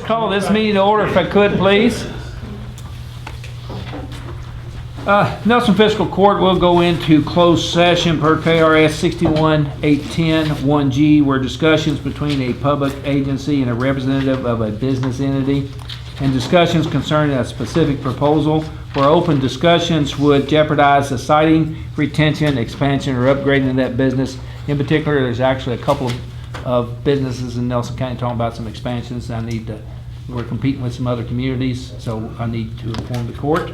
call this meeting to order if I could, please. Nelson Fiscal Court will go into closed session per KRS 61-810-1G, where discussions between a public agency and a representative of a business entity and discussions concerning a specific proposal where open discussions would jeopardize the siting, retention, expansion, or upgrading of that business. In particular, there's actually a couple of businesses in Nelson County talking about some expansions. We're competing with some other communities, so I need to inform the court.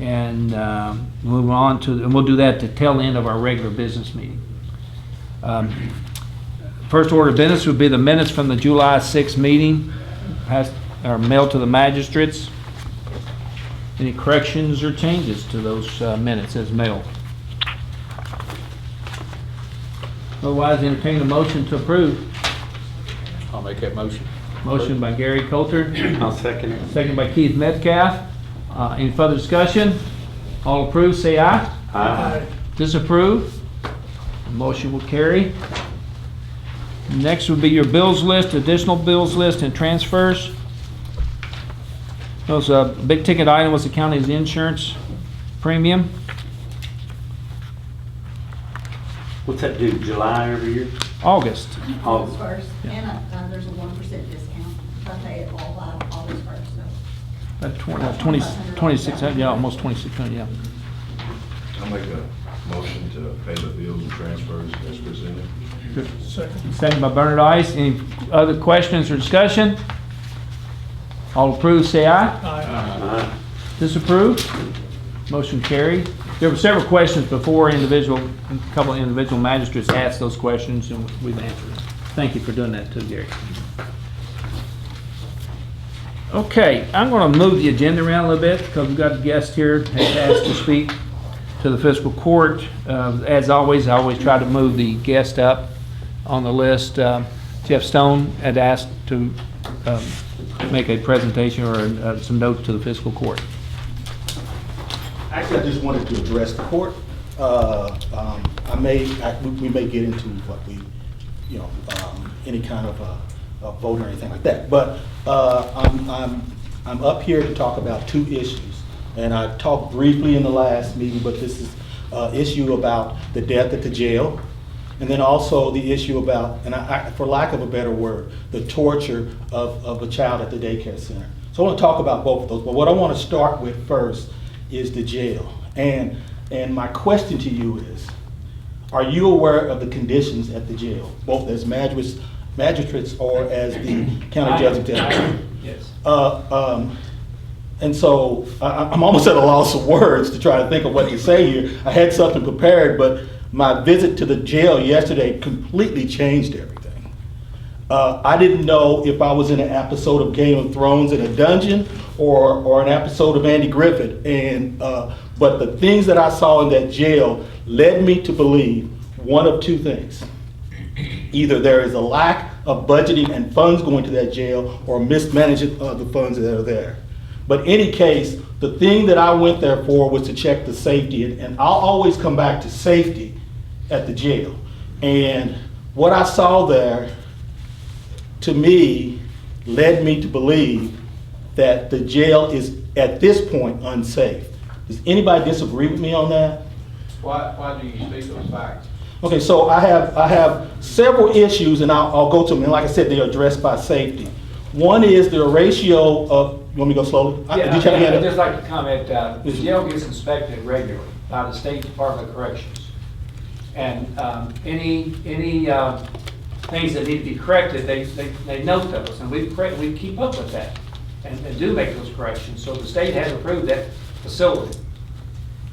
And move on to, and we'll do that at the tail end of our regular business meeting. First order of business would be the minutes from the July 6th meeting, are mailed to the magistrates. Any corrections or changes to those minutes as mailed? Otherwise, entertain a motion to approve. I'll make that motion. Motion by Gary Coulter. I'll second it. Second by Keith Metcalf. Any further discussion? All approved, say aye. Aye. Disapprove? The motion will carry. Next would be your bills list, additional bills list, and transfers. Those big ticket item was the county's insurance premium. What's that due, July every year? August. August 1st, Yeah. and there's a 1% discount if I pay it all by August 1st, so. About 2,600, yeah, almost 2,600, yeah. I'll make a motion to pay the bills and transfers as presented. Good. Second by Bernard Ice. Any other questions or discussion? All approved, say aye. Aye. Disapprove? Motion carried. There were several questions before a couple of individual magistrates asked those questions, and we've answered them. Thank you for doing that too, Gary. Okay, I'm going to move the agenda around a little bit because we've got a guest here that's asked to speak to the fiscal court. As always, I always try to move the guest up on the list. Jeff Stone had asked to make a presentation or some notes to the fiscal court. Actually, I just wanted to address the court. We may get into what any kind of a vote or anything like that. But I'm up here to talk about two issues, and I talked briefly in the last meeting. But this is issue about the death at the jail, and then also the issue about, and for lack of a better word, the torture of a child at the daycare center. So I want to talk about both of those. But what I want to start with first is the jail. And my question to you is, are you aware of the conditions at the jail, both as magistrates or as the county judge? Yes. And so I'm almost at a loss of words to try to think of what to say here. I had something prepared, but my visit to the jail yesterday completely changed everything. I didn't know if I was in an episode of Game of Thrones in a dungeon or an episode of Andy Griffith. But the things that I saw in that jail led me to believe one of two things. Either there is a lack of budgeting and funds going to that jail, or mismanagement of the funds that are there. But in any case, the thing that I went there for was to check the safety, and I'll always come back to safety at the jail. And what I saw there, to me, led me to believe that the jail is, at this point, unsafe. Does anybody disagree with me on that? Why do you state those facts? Okay, so I have several issues, and I'll go to them. And like I said, they are addressed by safety. One is the ratio of, you want me to go slowly? Yeah, I'd just like to comment, the jail gets inspected regularly by the State Department of Corrections. And any things that need to be corrected, they note those, and we keep up with that and do make those corrections. So the state has approved that facility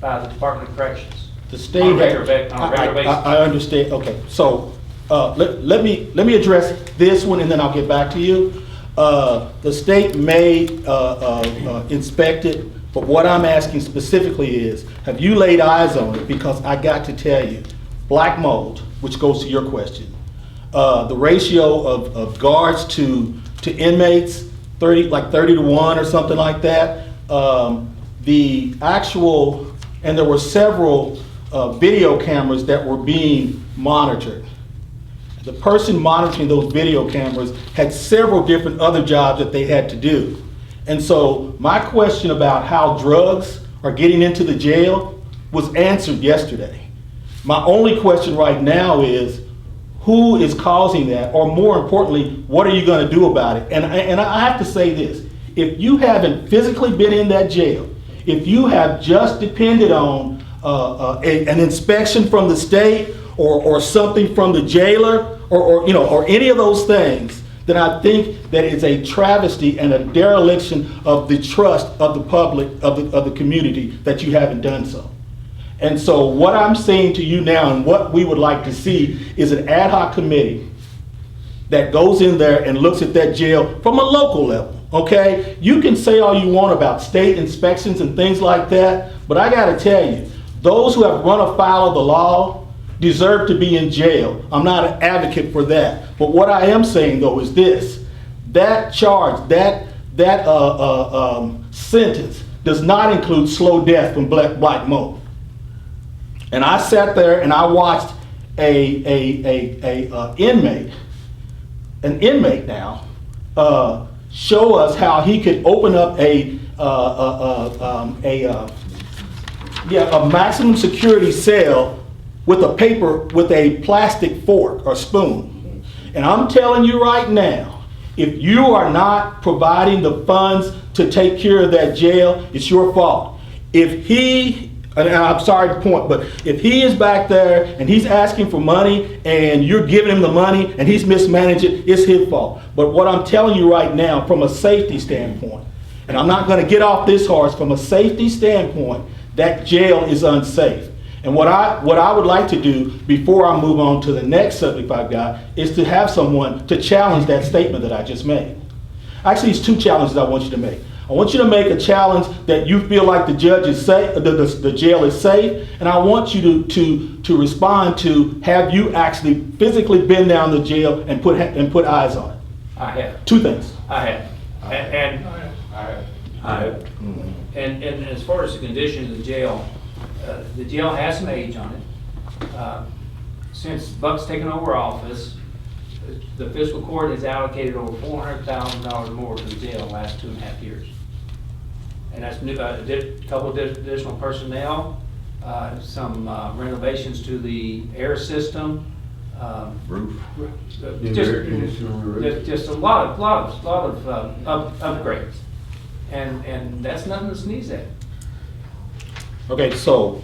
by the Department of Corrections. The state, on a regular basis. I understand. Okay, so let me address this one, and then I'll get back to you. The state may inspect it, but what I'm asking specifically is, have you laid eyes on it? Because I got to tell you, black mold, which goes to your question, the ratio of guards to inmates, 30 to 1 or something like that. The actual, and there were several video cameras that were being monitored. the person monitoring those video cameras had several different other jobs that they had to do. And so my question about how drugs are getting into the jail was answered yesterday. My only question right now is, who is causing that? Or more importantly, what are you going to do about it? And I have to say this, if you haven't physically been in that jail, if you have just depended on an inspection from the state or something from the jailer or any of those things, then I think that it's a travesty and a dereliction of the trust of the public, of the community, that you haven't done so. And so what I'm saying to you now, and what we would like to see, is an ad hoc committee that goes in there and looks at that jail from a local level, okay? You can say all you want about state inspections and things like that, but I gotta tell you, those who have run afoul of the law deserve to be in jail. I'm not an advocate for that. But what I am saying though is this, that charge, that sentence does not include slow death from black mold. And I sat there and I watched an inmate now, show us how he could open up a maximum security cell with a plastic fork or spoon. And I'm telling you right now, if you are not providing the funds to take care of that jail, it's your fault. If he, and I'm sorry to point, but if he is back there and he's asking for money and you're giving him the money and he's mismanaging it, it's his fault. But what I'm telling you right now, from a safety standpoint, and I'm not going to get off this horse, from a safety standpoint, that jail is unsafe. And what I would like to do before I move on to the next subject I've got is to have someone to challenge that statement that I just made. Actually, it's two challenges I want you to make. I want you to make a challenge that you feel like the judge is safe, the jail is safe, and I want you to respond to, have you actually physically been down the jail and put eyes on it? I have. Two things. I have. And as far as the condition of the jail has some age on it. Since Buck's taken over office, the fiscal court has allocated over $400,000 more to the jail in the last 2.5 years. And that's a couple of additional personnel, some renovations to the air system. Roof. Just a lot of upgrades. And that's nothing to sneeze at. Okay, so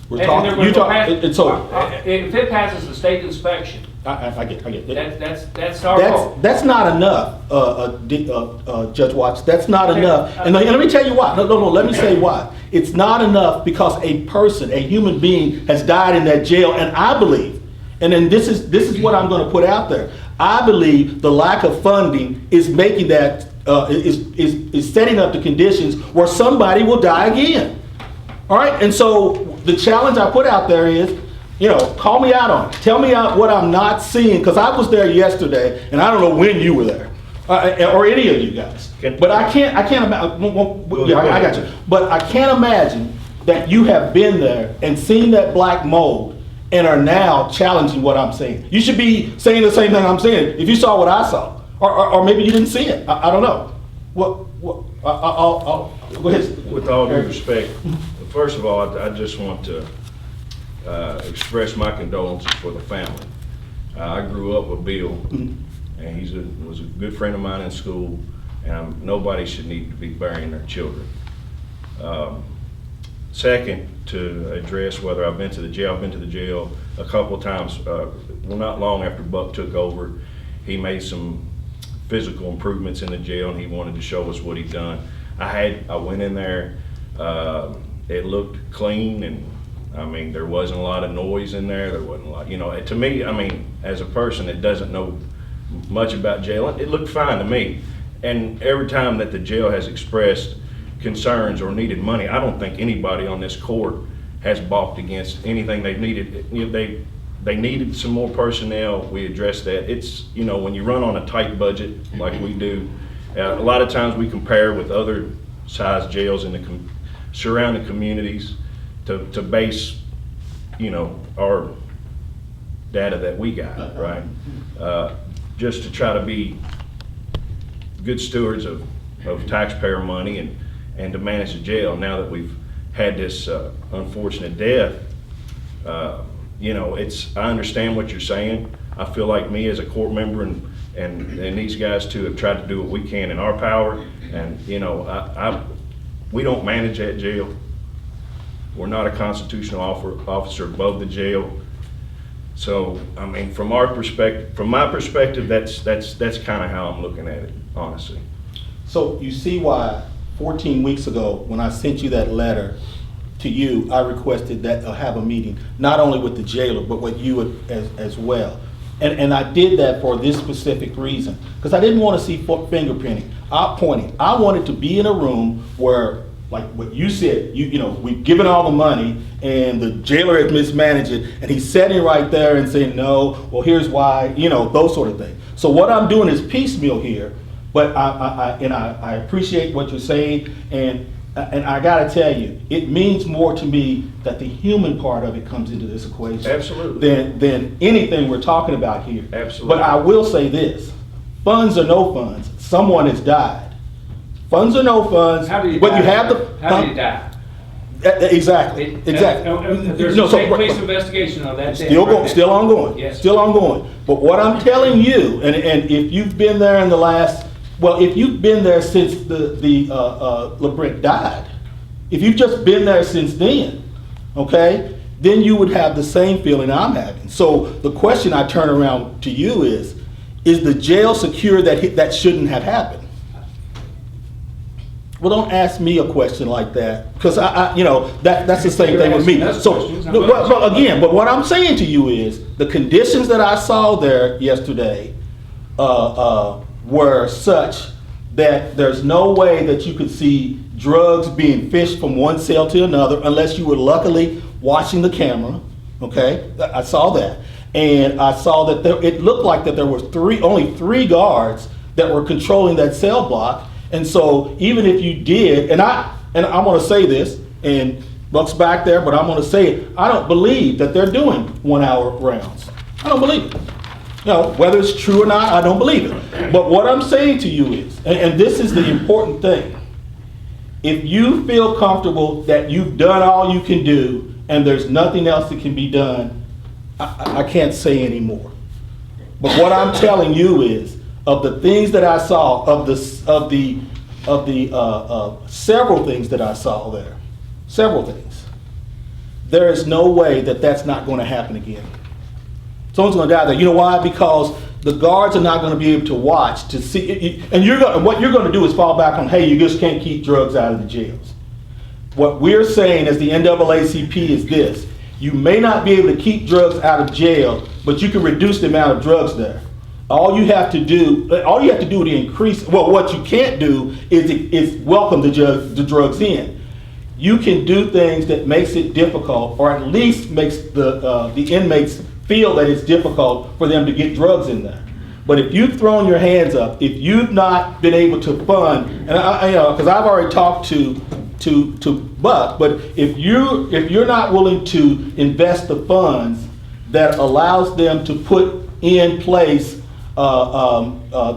we're And talking. they're You gonna talk. pass- So if it passes the state inspection, I get it. that's our fault. That's not enough, Judge Watts. That's not enough. And let me tell you why. No. Let me say why. It's not enough because a person, a human being, has died in that jail, and I believe, and then this is what I'm going to put out there. I believe the lack of funding is making that is setting up the conditions where somebody will die again. All right, and so the challenge I put out there is, call me out on it. Tell me out what I'm not seeing, because I was there yesterday, and I don't know when you were there, or any of you guys. But I can't imagine. Yeah, I got you. But I can't imagine that you have been there and seen that black mold and are now challenging what I'm saying. You should be saying the same thing I'm saying if you saw what I saw, or maybe you didn't see it. I don't know. I'll go ahead. With all due respect, first of all, I just want to express my condolences for the family. I grew up with Bill, and he was a good friend of mine in school, and nobody should need to be burying their children. Second, to address whether I've been to the jail, I've been to the jail a couple of times. Not long after Buck took over, he made some physical improvements in the jail, and he wanted to show us what he'd done. I went in there, it looked clean, and I mean, there wasn't a lot of noise in there. There wasn't a lot, to me, I mean, as a person that doesn't know much about jail, it looked fine to me. And every time that the jail has expressed concerns or needed money, I don't think anybody on this court has balked against anything they've needed. They needed some more personnel. We addressed that. It's, when you run on a tight budget like we do, a lot of times we compare with other size jails in the surrounding communities to base, our data that we got, right? Just to try to be good stewards of taxpayer money and to manage the jail. Now that we've had this unfortunate death, you know, I understand what you're saying. I feel like me as a court member and these guys too have tried to do what we can in our power. And, you know, we don't manage that jail. We're not a constitutional officer above the jail. So, I mean, from my perspective, that's kind of how I'm looking at it, honestly. So you see why 14 weeks ago, when I sent you that letter to you, I requested that have a meeting, not only with the jailer, but with you as well. And I did that for this specific reason, because I didn't want to see fingerprinting, pointing. I wanted to be in a room where, like what you said, you know, we've given all the money and the jailer has mismanaged it, and he's sitting right there and saying, no, well, here's why, you know, those sort of things. So what I'm doing is piecemeal here, but I appreciate what you're saying, and I gotta tell you, it means more to me that the human part of it comes into this equation. Absolutely. Than anything we're talking about here. Absolutely. But I will say this, funds or no funds, someone has died. Funds or no funds. How do you but die? you have the, How do you die? Exactly, exactly. There's No, a so- state police investigation on that. Still going, still ongoing, Yes. still ongoing. But what I'm telling you, and if you've been there in the last, well, if you've been there since LeBrent died, if you've just been there since then, okay, then you would have the same feeling I'm having. So the question I turn around to you is the jail secure that shouldn't have happened? Well, don't ask me a question like that, because I you know, that's the same thing with me. So, but again, but what I'm saying to you is the conditions that I saw there yesterday were such that there's no way that you could see drugs being fished from one cell to another unless you were luckily watching the camera. Okay, I saw that, and I saw that it looked like that there was only three guards that were controlling that cell block. And so even if you did, and I'm going to say this, and Buck's back there, but I'm going to say it, I don't believe that they're doing 1 hour rounds. I don't believe it. You know, whether it's true or not, I don't believe it. But what I'm saying to you is, and this is the important thing, if you feel comfortable that you've done all you can do and there's nothing else that can be done, I can't say anymore. But what I'm telling you is, of the things that I saw, of the several things that I saw there, several things, there is no way that that's not going to happen again. Someone's going to die there. You know why? Because the guards are not going to be able to watch to see, and what you're going to do is fall back on, hey, you just can't keep drugs out of the jails. What we're saying as the NAACP is this: you may not be able to keep drugs out of jail, but you can reduce the amount of drugs there. All you have to do to increase, well, what you can't do is welcome the drugs in. You can do things that makes it difficult, or at least makes the inmates feel that it's difficult for them to get drugs in there. But if you've thrown your hands up, if you've not been able to fund, and because I've already talked to Buck, but if you're not willing to invest the funds that allows them to put in place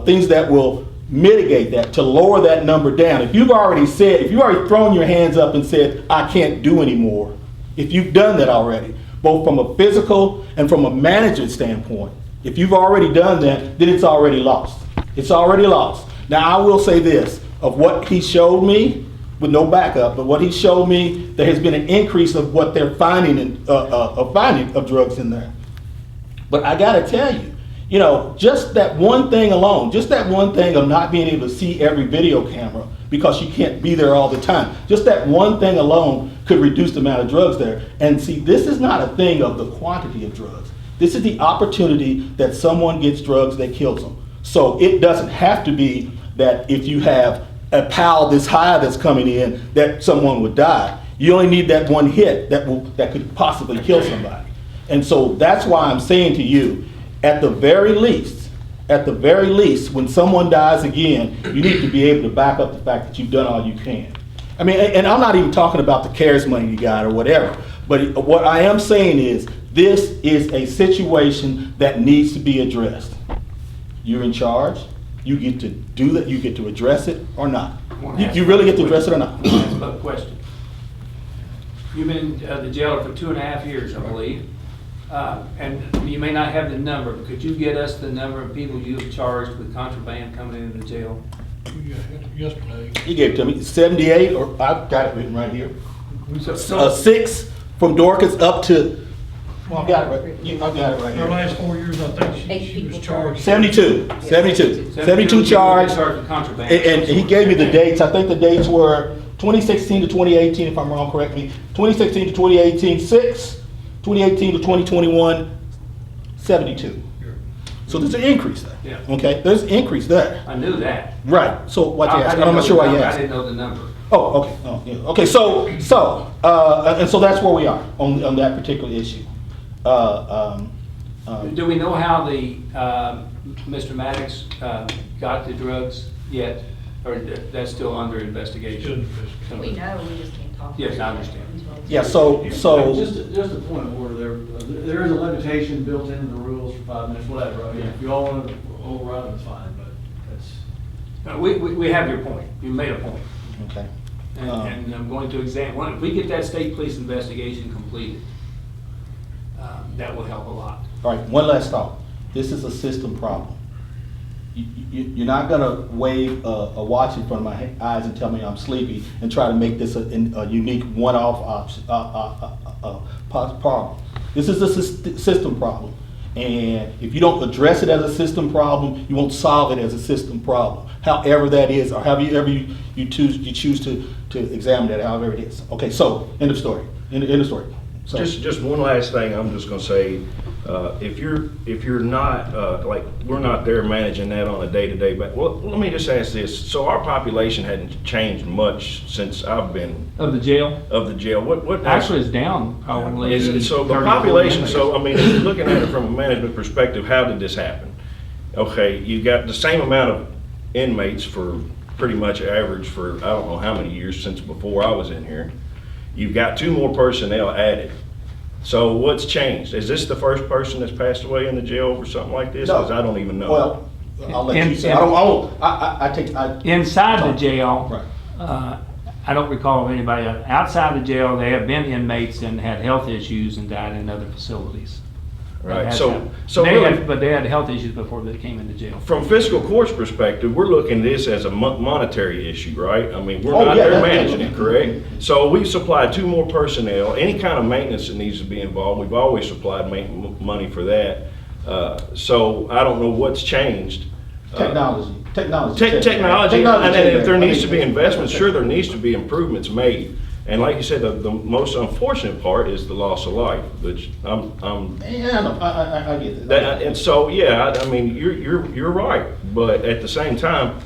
things that will mitigate that, to lower that number down. If you've already thrown your hands up and said, I can't do anymore, if you've done that already, both from a physical and from a management standpoint, if you've already done that, then it's already lost. It's already lost. Now, I will say this, of what he showed me, with no backup, but what he showed me, there has been an increase of what they're finding of drugs in there. But I gotta tell you, you know, just that one thing alone, just that one thing of not being able to see every video camera because you can't be there all the time, just that one thing alone could reduce the amount of drugs there. And see, this is not a thing of the quantity of drugs. This is the opportunity that someone gets drugs that kills them. So it doesn't have to be that if you have a pile this high that's coming in, that someone would die. You only need that one hit that could possibly kill somebody. And so that's why I'm saying to you, at the very least, when someone dies again, you need to be able to back up the fact that you've done all you can. I mean, and I'm not even talking about the CARES money you got or whatever, But what I am saying is, this is a situation that needs to be addressed. You're in charge, you get to do that, you get to address it or not. You really get to address it or not? That's a question. You've been the jailer for 2.5 years, I believe. And you may not have the number, but could you get us the number of people you have charged with contraband coming into the jail? Yesterday. He gave it to me, 78, or I've got it written right here. So, 6 from Dorcas up to, I've got it right, I've got it right Her here. last 4 years, I think Eight she was people charged. 72 charged. with contraband. And he gave me the dates. I think the dates were 2016 to 2018, if I'm wrong, correct me. 2016 to 2018, 6. 2018 to 2021, 72. So there's an increase there. Yeah. Okay, there's an increase there. I knew that. Right. So what you I asked? didn't I'm know not sure the why you number. asked. I didn't know the number. Oh, okay. Oh, yeah. Okay. So and so that's where we are on that particular issue. Do we know how the Mr. Maddox got the drugs yet, or that's still under investigation? We know, we just can't talk. Yes, I understand. Yeah. So Just a point of order there. There is a limitation built into the rules for 5 minutes, whatever. I mean, if you all want to override them, it's fine, but that's. We have your point. You made a point. okay. And I'm going to examine, if we get that state police investigation completed, that will help a lot. All right, one last thought. This is a system problem. You're not gonna wave a watch in front of my eyes and tell me I'm sleepy and try to make this a unique one-off problem. This is a system problem. And if you don't address it as a system problem, you won't solve it as a system problem. However that is, or however you choose to examine that, however it is. Okay, so, end of story. End of story. So, Just one last thing, I'm just gonna say, if you're not, like, we're not there managing that on a day-to-day basis. Well, let me just ask this, so our population hadn't changed much since I've been Of the jail? of the jail, what? Actually, it's down probably. So the 30, population, 40 so, I mean, if you're looking at it from a management perspective, how did this happen? Okay, you got the same amount of inmates for pretty much average for, I don't know how many years since before I was in here. You've got 2 more personnel added. So what's changed? Is this the first person that's passed away in the jail over something like this? No. Because I don't even know. well, I'll let you And- say. I Inside the jail, Right. I don't recall of anybody, outside the jail, they have been inmates and had health issues and died in other facilities. Right, That has so happened. really, But they had health issues before they came into jail. from fiscal court's perspective, we're looking at this as a monetary issue, right? I mean, we're Oh, not yeah, there that's- managing it, correct? So we've supplied 2 more personnel, any kind of maintenance that needs to be involved, we've always supplied money for that. So I don't know what's changed. Technology. Technology, and if there needs to be investments, sure, there there. needs to be improvements made. And like you said, the most unfortunate part is the loss of life, which I'm Yeah, no, I get that. and so, yeah, I mean, you're right, but at the same time,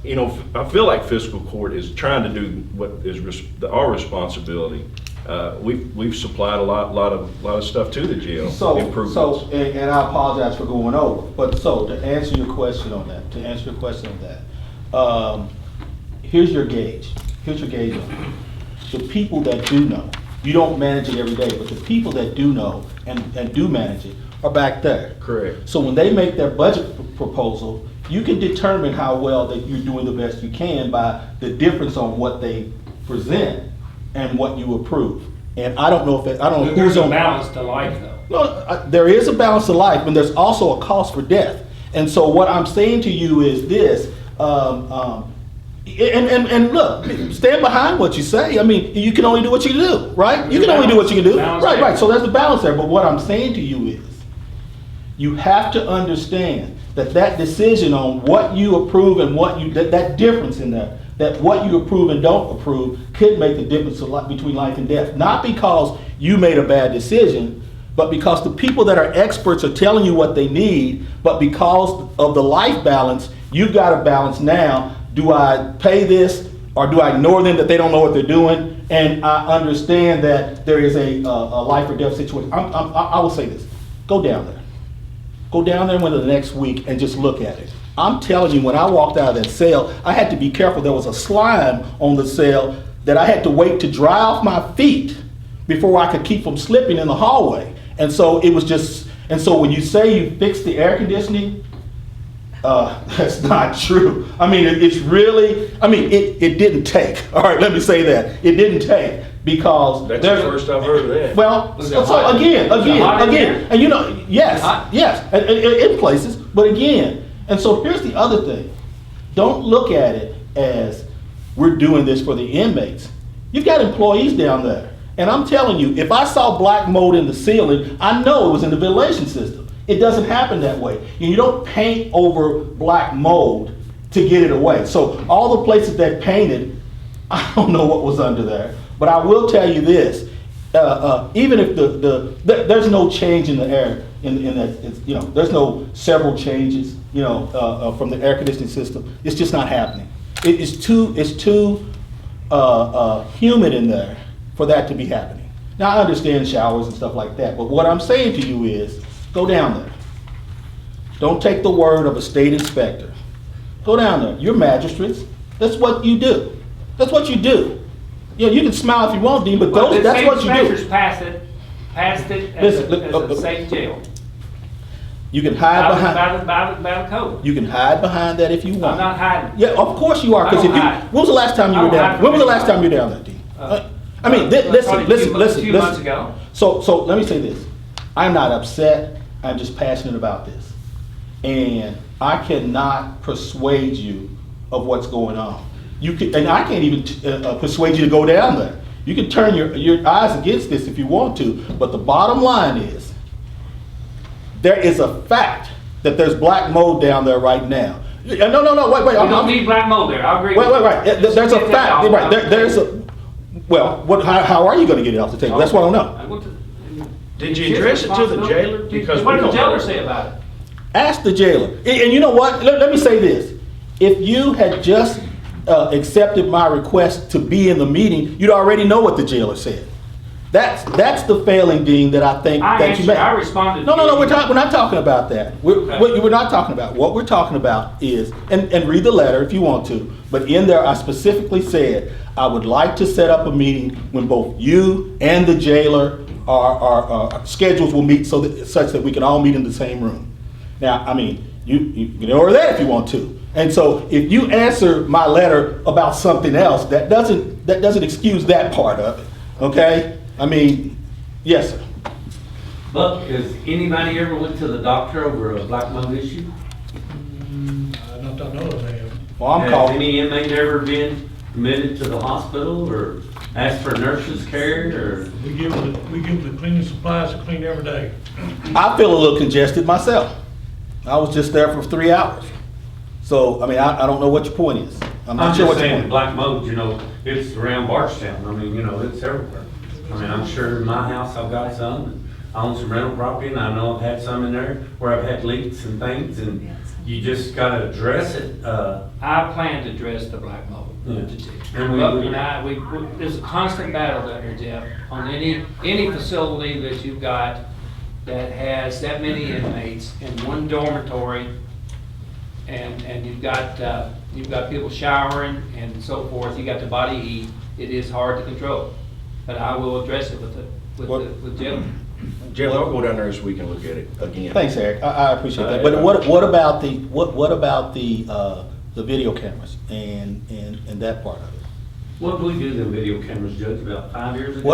you know, I feel like fiscal court is trying to do what is our responsibility. We've supplied a lot of stuff to the jail, improvements. And I apologize for going over, but so, to answer your question on that, here's your gauge on it. The people that do know, you don't manage it every day, but the people that do know and do manage it are back there. Correct. So when they make their budget proposal, you can determine how well that you're doing the best you can by the difference on what they present and what you approve. And I don't know who's There's a on. balance to life, though. No, there is a balance to life, and there's also a cost for death. And so what I'm saying to you is this, and look, stand behind what you say. I mean, you can only do what you can do, right? You can only do what you can do. Balance Right, there. right. So there's the balance there. But what I'm saying to you is, you have to understand that decision on what you approve and what you, that difference in there, that what you approve and don't approve could make the difference between life and death. Not because you made a bad decision, but because the people that are experts are telling you what they need, but because of the life balance, you've got to balance now. Do I pay this, or do I ignore them that they don't know what they're doing? And I understand that there is a life or death situation. I will say this, go down there. Go down there within the next week and just look at it. I'm telling you, when I walked out of that cell, I had to be careful. There was a slime on the cell that I had to wait to dry off my feet before I could keep from slipping in the hallway. And so it was just, and so when you say you fixed the air conditioning, that's not true. I mean, it's really, I mean, it didn't take. All right, let me say that. It didn't take because That's the first I've heard of that. well, Was it so hot? again, Was it hot in and you know, yes, hot? yes, in places, but again, and so here's the other thing. Don't look at it as we're doing this for the inmates. You've got employees down there. And I'm telling you, if I saw black mold in the ceiling, I know it was in the ventilation system. It doesn't happen that way. You don't paint over black mold to get it away. So all the places that painted, I don't know what was under there. But I will tell you this, even if there's no change in the air, in that, it's, you know, there's no several changes, you know, from the air conditioning system. It's just not happening. It's too humid in there for that to be happening. Now I understand showers and stuff like that, but what I'm saying to you is, go down there. Don't take the word of a state inspector. Go down there. You're magistrates. That's what you do. That's what you do. You know, you can smile if you want, Dean, but that's what you Inspectors do. passed it as Listen, a safe jail. You can hide behind. By the code. You can hide behind that if you want. I'm not hiding. Yeah, of course you are. I Because don't if you, hide. when was the last time you I were don't down? hide When was the from last time you were anybody. down there, Dean? I mean, listen. A few months ago. So let me say this. I'm not upset. I'm just passionate about this. And I cannot persuade you of what's going on. You can, and I can't even persuade you to go down there. You can turn your eyes against this if you want to, but the bottom line is, there is a fact that there's black mold down there right now. No, wait. We don't need black mold there, I agree. Wait. There's a fact. Right, there's a. Well, how are you going to get it off the table? That's what I don't know. Did you address it to the jailer? Because What we did the don't jailer know. say about it? Ask the jailer. And you know what? Let me say this. If you had just accepted my request to be in the meeting, you'd already know what the jailer said. That's the failing, Dean, that I think that you made. I responded. No, we're not talking about that. We're not talking about. What we're talking about is, and read the letter if you want to, but in there I specifically said, I would like to set up a meeting when both you and the jailer our schedules will meet such that we can all meet in the same room. Now, I mean, you can order that if you want to. And so if you answer my letter about something else, that doesn't excuse that part of it, okay? I mean, yes, sir. Buck, has anybody ever went to the doctor over a black mold issue? Not that I know of, they have. Well, I'm Has calling. any inmate ever been admitted to the hospital or asked for nurse's care or? We give them the cleaning supplies to clean every day. I feel a little congested myself. I was just there for 3 hours. So, I mean, I don't know what your point is. I'm not I'm sure just what your saying, point black mold, you know, it's around Barstown. I mean, you know, it's everywhere. I mean, I'm sure in my house I've got some, and I own some rental property, and I know I've had some in there where I've had leaks and things, and you just gotta address it. I plan to address the black mold. Yeah. And Buck and I, there's a constant battle down here, Jeff, on any facility that you've got that has that many inmates in one dormitory, and you've got people showering and so forth, you got the body heat, it is hard to control. But I will address it with jail. Jailer, I'll go down there this week and look at it again. Thanks, Eric. I appreciate that. But what about the video cameras and that part of it? What did we do them video cameras, Judge, about 5 years ago?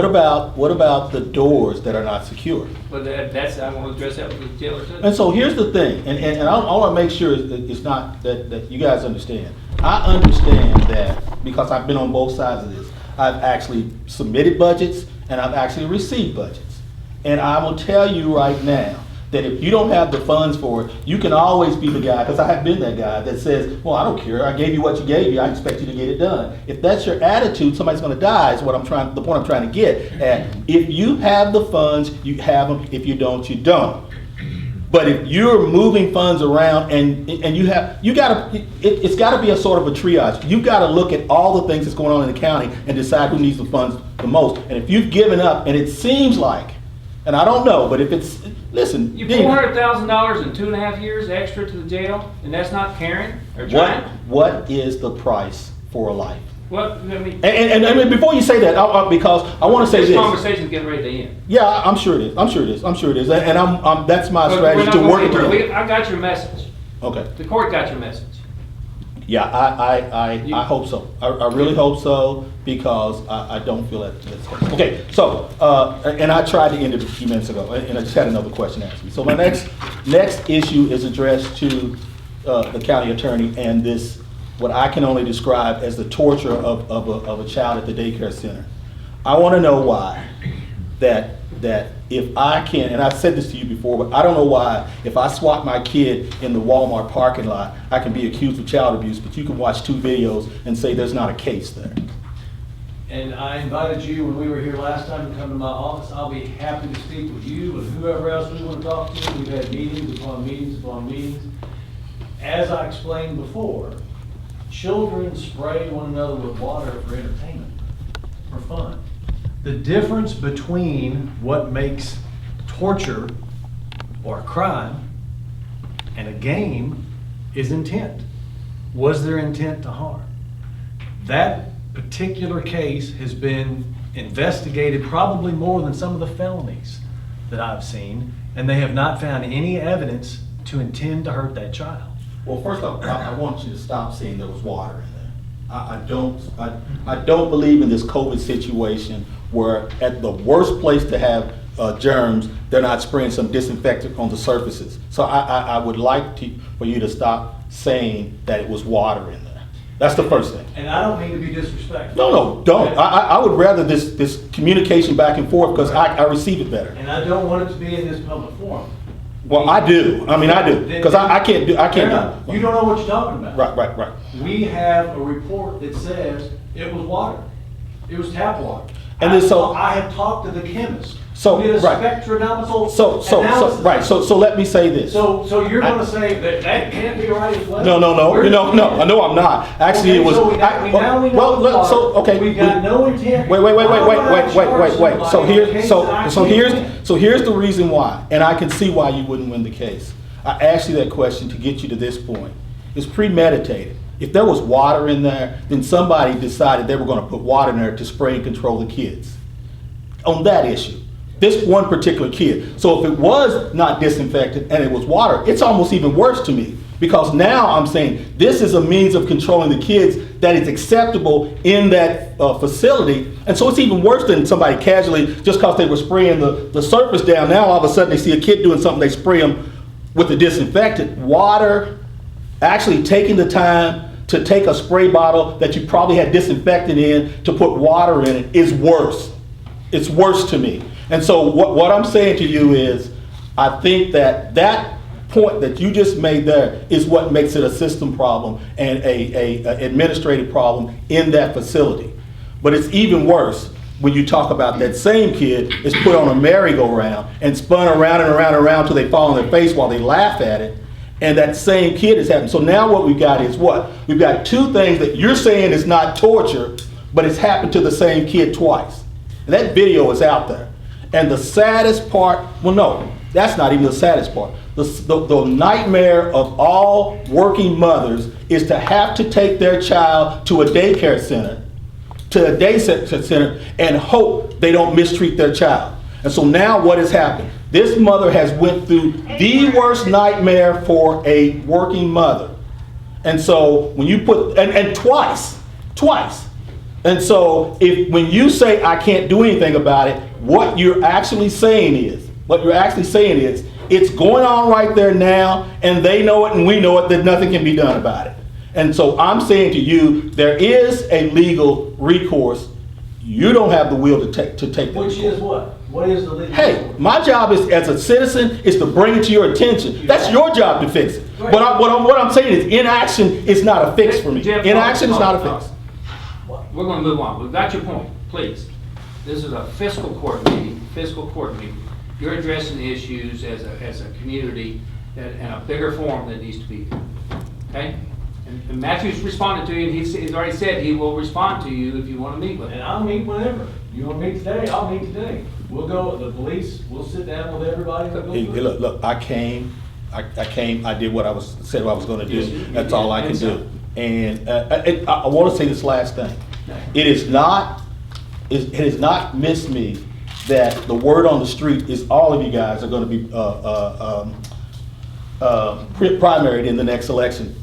What about the doors that are not secure? But I want to address that with the jailer too. And so here's the thing, and I want to make sure that it's not that you guys understand. I understand that because I've been on both sides of this. I've actually submitted budgets and I've actually received budgets. And I will tell you right now that if you don't have the funds for it, you can always be the guy, because I have been that guy that says, well, I don't care, I gave you what you gave me, I expect you to get it done. If that's your attitude, somebody's gonna die is the point I'm trying to get at. If you have the funds, you have them. If you don't, you don't. But if you're moving funds around and it's gotta be a sort of a triage. You've gotta look at all the things that's going on in the county and decide who needs the funds the most. And if you've given up, and it seems like, and I don't know, but if it's, listen. You Dean, $400,000 in 2.5 years extra to the jail, and that's not caring or trying? what is the price for a life? Well, I mean, And before you say that, because I want to say this this. conversation's getting ready to end. Yeah, I'm sure it is. I'm sure it is. I'm sure it is. And that's my But strategy we're not to gonna work get there. together. I got your message. Okay. The court got your message. Yeah, I hope so. I really hope so, because I don't feel that's the case. Okay, so, and I tried to end it a few minutes ago, and I just had another question to ask you. So my next issue is addressed to the county attorney and this, what I can only describe as the torture of a child at the daycare center. I want to know why that if I can, and I've said this to you before, but I don't know why, if I swat my kid in the Walmart parking lot, I can be accused of child abuse, but you can watch 2 videos and say there's not a case there. And I invited you when we were here last time to come to my office. I'll be happy to speak with you and whoever else we want to talk to. We've had meetings upon meetings upon meetings. As I explained before, children spray one another with water for entertainment, for fun. The difference between what makes torture or a crime and a game is intent. Was there intent to harm? That particular case has been investigated probably more than some of the felonies that I've seen, and they have not found any evidence to intend to hurt that child. Well, first off, I want you to stop saying there was water in there. I don't believe in this COVID situation where at the worst place to have germs, they're not spraying some disinfectant on the surfaces. So I would like for you to stop saying that it was water in there. That's the first thing. And I don't mean to be disrespectful. No, don't. I would rather this communication back and forth, because I receive it better. And I don't want it to be in this public forum. Well, I do. I mean, I do. Because I can't do. You don't know what you're talking about. Right. We have a report that says it was water. It was tap water. And then so- I have talked to the chemist. So, We did a right. spectrodynamical So analysis. So let me say this. So you're gonna say that can't be right as well? No. Where's No, I know I'm not. Actually, Okay, it was. so we now we know it's water. So, okay. We've got no intent. Wait. Why would I charge So somebody in a case that I can't win? here's the reason why, and I can see why you wouldn't win the case. I asked you that question to get you to this point. It's premeditated. If there was water in there, then somebody decided they were going to put water in there to spray and control the kids. On that issue, this one particular kid. So if it was not disinfected and it was water, it's almost even worse to me, because now I'm saying this is a means of controlling the kids that is acceptable in that facility. And so it's even worse than somebody casually, just because they were spraying the surface down, now all of a sudden they see a kid doing something, they spray them with the disinfectant. Water, actually taking the time to take a spray bottle that you probably had disinfectant in to put water in it is worse. It's worse to me. And so what I'm saying to you is, I think that point that you just made there is what makes it a system problem and a administrative problem in that facility. But it's even worse when you talk about that same kid is put on a merry-go-round and spun around and around and around till they fall on their face while they laugh at it. And that same kid is happening. So now what we've got is what? We've got 2 things that you're saying is not torture, but it's happened to the same kid twice. And that video is out there. And the saddest part, well, no, that's not even the saddest part. The nightmare of all working mothers is to have to take their child to a daycare center, and hope they don't mistreat their child. And so now what has happened? This mother has went through the worst nightmare for a working mother. And so when you put, and twice. And so when you say I can't do anything about it, what you're actually saying is, it's going on right there now, and they know it and we know it, that nothing can be done about it. And so I'm saying to you, there is a legal recourse. You don't have the will to take that. Which is what? What is the legal? Hey, my job is, as a citizen, is to bring it to your attention. That's your job to fix it. Right. But what I'm saying is, inaction is not a fix for me. Jeff, Inaction is not a fix. We're going to move on. We've got your point. Please. This is a fiscal court meeting. You're addressing the issues as a community in a bigger forum that needs to be. Okay? And Matthew's responded to you, and he's already said he will respond to you if you want to meet with him. And I'll meet whenever. You want to meet today? I'll meet today. We'll go, the police, we'll sit down with everybody. And we'll Hey, go through it. look, I came, I did what I said I was going to Yes, do. you That's did. all I can And do. And I want to say this last thing. It has not missed me that the word on the street is all of you guys are gonna be, primaried in the next election.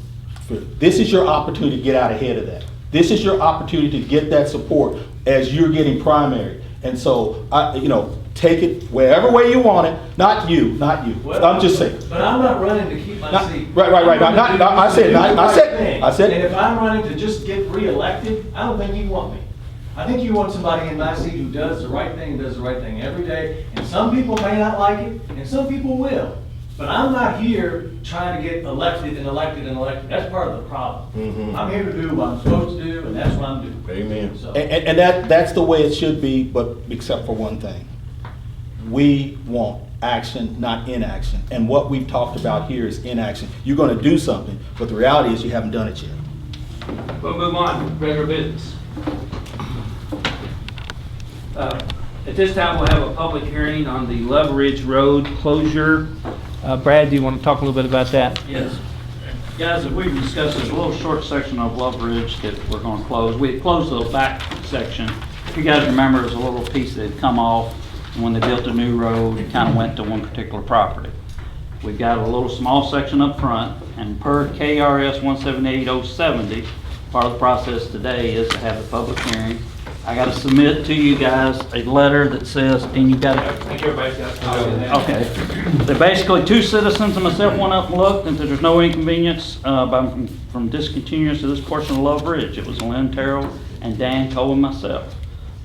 This is your opportunity to get out ahead of that. This is your opportunity to get that support as you're getting primary. And so, take it wherever way you want it, not you. I'm just saying. But I'm not running to keep my seat. Right. I said. And if I'm running to just get reelected, I don't think you want me. I think you want somebody in my seat who does the right thing, and does the right thing every day. And some people may not like it, and some people will. But I'm not here trying to get elected. That's part of the problem. I'm here to do what I'm supposed to do, and that's what I'm doing. Amen. So, And that's the way it should be, but except for one thing. We want action, not inaction. And what we've talked about here is inaction. You're gonna do something, but the reality is you haven't done it yet. We'll move on, regular business. At this time, we'll have a public hearing on the Love Ridge Road closure. Brad, do you want to talk a little bit about that? Yes. Guys, if we can discuss this little short section of Love Ridge that we're going to close. We had closed the back section. If you guys remember, there was a little piece that had come off, and when they built a new road, it kind of went to one particular property. We've got a little small section up front, and per KRS 178-070, part of the process today is to have a public hearing. I got to submit to you guys a letter that says, and you got I think everybody's got a copy of that. Okay. They're basically two citizens and myself went up and looked, and there's no inconvenience from discontinuance of this portion of Love Ridge. It was Lynn Terrell and Dan Cole and myself.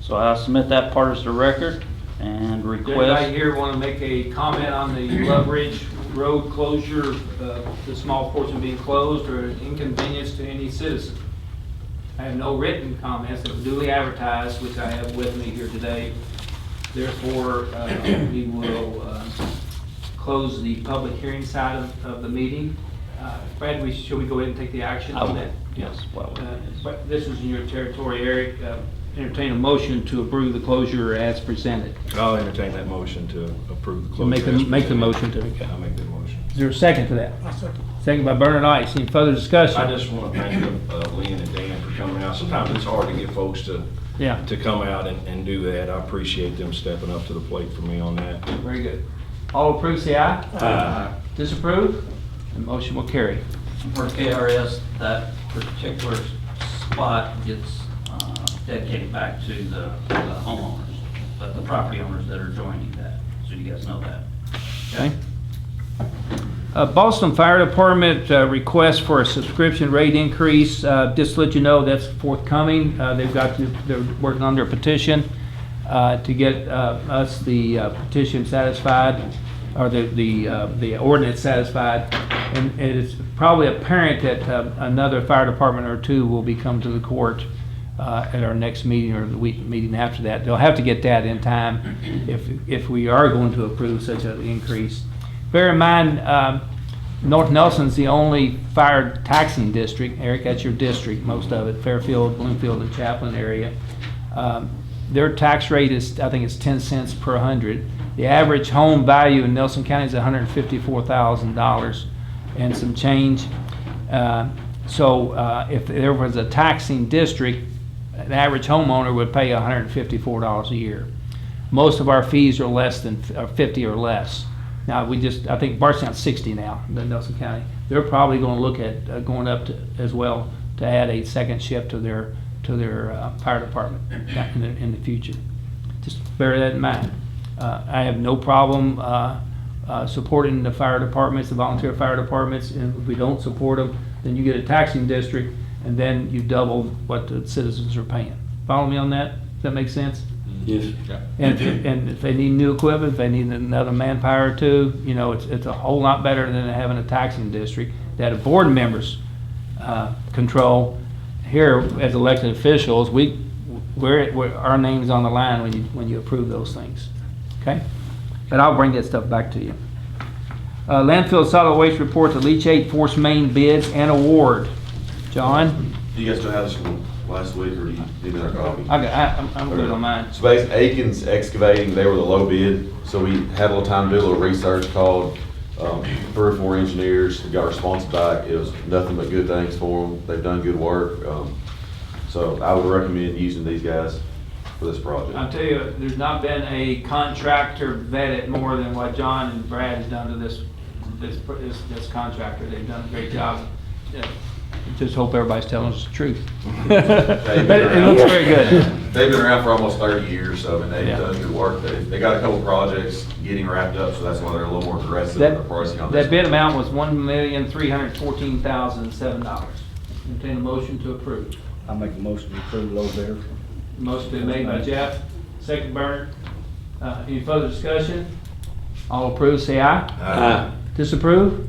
So I submit that part as the record and Does anybody request. here want to make a comment on the Love Ridge Road closure, the small portion being closed, or inconvenience to any citizen? I have no written comments that were duly advertised, which I have with me here today. Therefore, we will close the public hearing side of the meeting. Brad, should we go ahead and take the action I on will. that? Yes, well, But this is in your territory, Eric. Entertain a motion to approve the closure as presented. I'll entertain that motion to approve the So closure. make the motion to. I'll make that motion. Is there a second to that? Second by Bernard Ice. Any further discussion? I just want to thank Lynn and Dan for coming out. Sometimes it's hard to get folks to come out and do that. I appreciate them stepping up to the plate for me on that. Very good. All approve, say aye. Aye. Disapprove? The motion will carry. for KRS, that particular spot gets dedicated back to the homeowners, but the property owners that are joining that, so you guys know that. Okay. Boston Fire Department request for a subscription rate increase. Just to let you know, that's forthcoming. They're working on their petition to get us the petition satisfied, or the ordinance satisfied. And it's probably apparent that another fire department or two will be come to the court at our next meeting or the week meeting after that. They'll have to get that in time if we are going to approve such an increase. Bear in mind, North Nelson's the only fire taxing district. Eric, that's your district, most of it, Fairfield, Bloomfield, and Chaplin area. Their tax rate is, I think it's 10 cents per 100. The average home value in Nelson County is $154,000 and some change. So if there was a taxing district, an average homeowner would pay $154 a year. Most of our fees are less than 50 or less. Now, I think Bardstown's 60 now, in Nelson County. They're probably going to look at going up to, as well, to add a second shift to their fire department in the future. Just bear that in mind. I have no problem supporting the fire departments, the volunteer fire departments, and if we don't support them, then you get a taxing district, and then you double what the citizens are paying. Follow me on that? Does that make sense? Yes. And if they need new equipment, if they need another manpower or two, it's a whole lot better than having a taxing district that a board members control. Here, as elected officials, our name's on the line when you approve those things. Okay? But I'll bring that stuff back to you. Landfill solid waste report, the leachate force main bids and award. John? Do you guys still have this from last week, or do you need another copy? I'm good on mine. So basically, Aikens Excavating, they were the low bid, so we had a little time to do a little research, called 3 or 4 engineers, we got response back. It was nothing but good things for them. They've done good work. So So I would recommend using these guys for this project. I'll tell you, there's not been a contractor vetted more than what John and Brad has done to this contractor. They've done a great job. Yeah. Just hope everybody's telling us the truth. But it looks very good. They've been around for almost 30 years, so I mean, they've Yeah. done good work. They got a couple projects getting wrapped up, so that's why they're a little more aggressive in the pricing on this. That bid amount was $1,314,007. Entertain a motion to approve. I make a motion to approve low bidder. Motion been made by Jeff, second Bernard. Any further discussion? All approved, say aye. Aye. Disapprove?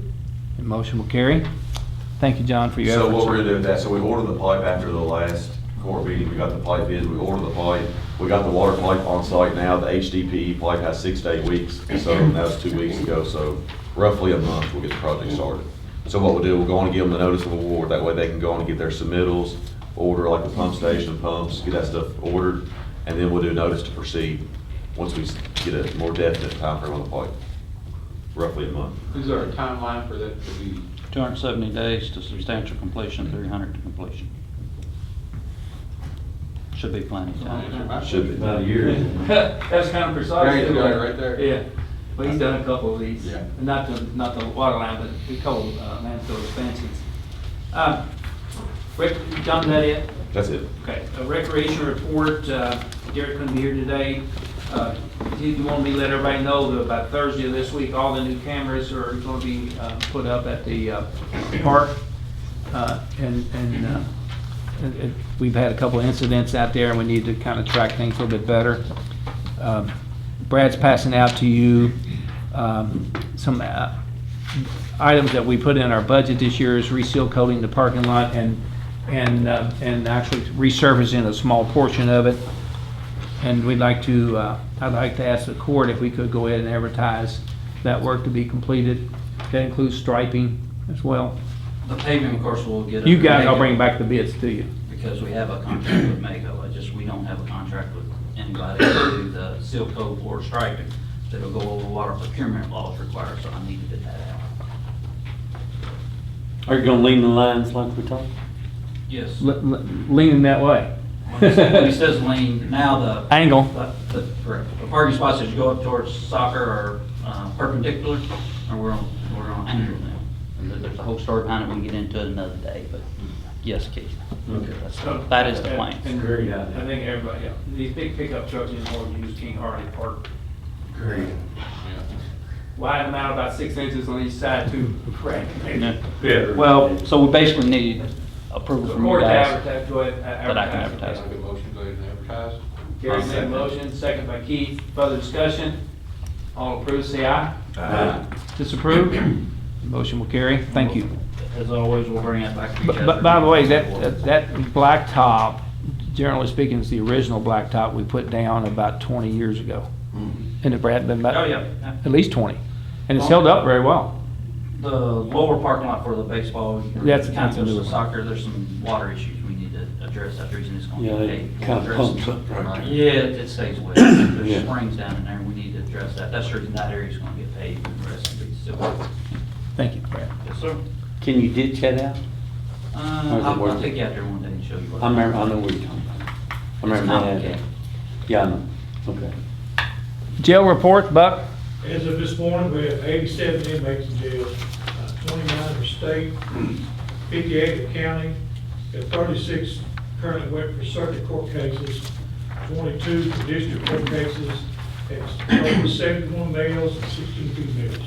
The motion will carry. Thank you, John, for your So efforts. what we're gonna do with that, so we ordered the pipe after the last court meeting, we got the pipe in, we ordered the pipe, we got the water pipe on site now, the HDPE pipe has 6 to 8 weeks, so that was 2 weeks ago, so roughly a month we'll get the project started. So what we'll do, we'll go on and give them the notice of award, that way they can go on and get their submittals, order like the pump station, pumps, get that stuff ordered, and then we'll do notice to proceed, once we get a more definite time frame on the pipe, roughly a month. Is there a timeline for that to be? 270 days to substantial completion, 300 to completion. Should be plenty of time. Should be. About a year. That's kind of precise. Gary's got it right there. Yeah, but he's done a couple of these. Yeah. Not the water line, but a couple landfill expansions. Rick, you done that yet? That's it. Okay, a recreation report, Derek couldn't be here today. You want me to let everybody know that about Thursday of this week, all the new cameras are going to be put up at the park. We've had a couple of incidents out there and we need to kind of track things a little bit better. Brad's passing out to you some items that we put in our budget this year is reseal coating the parking lot and actually resurfacing a small portion of it. And we'd like to, I'd like to ask the court if we could go ahead and advertise that work to be completed. That includes striping as well. The paving, of course, will get. You guys, I'll bring back the bids to you. Because we have a contract with Mako, we don't have a contract with anybody to do the seal coat or striping. That'll go over water procurement laws require, so I need to get that out. Are you gonna lean the lines like we talked? Yes. Leaning that way. When he says lean, now the. Angle. Correct. The parking spots as you go up towards soccer are perpendicular, and we're on angle now. And there's a whole story behind it, we can get into it another day, but yes, Keith. Okay. That is the plan. And Great I idea. think everybody, yeah, these big pickup trucks anymore use King Harley Park. Great. Widen them out about 6 inches on each side too. Yeah. Well, so we basically need approval from you Court to guys. advertise, go ahead, That I can advertise. Make a motion, go ahead and advertise. Gary made a motion, second by Keith. Further discussion? All approved, say aye. Aye. Disapprove? Motion will carry. Thank you. As always, we'll bring it back to you guys. But by the way, that blacktop, generally speaking, is the original blacktop we put down about 20 years ago. And it had been about Oh, yeah. at least 20. And it's held up very well. The lower parking lot for the baseball, That's kind a of new goes to one. soccer, there's some water issues we need to address. That's the reason it's going to Yeah, be it paved. kind of We'll pumps address- up right there. Yeah, it stays wet. There's Yeah. springs down in there, we need to address that. That's the reason that area's going to get paved and the rest of it's still. Thank you, Brad. Yes, sir. Can you ditch that out? I'll take you out there one day and show you what. I remember, I know what you're talking about. I remember It's that. complicated. Yeah, I know. Okay. Jail report, Buck? As of this morning, we have 87 inmates in jail, 29 are state, 58 are county, we have 36 currently waiting for circuit court cases, 22 for district court cases, it's over 71 males and 16 females.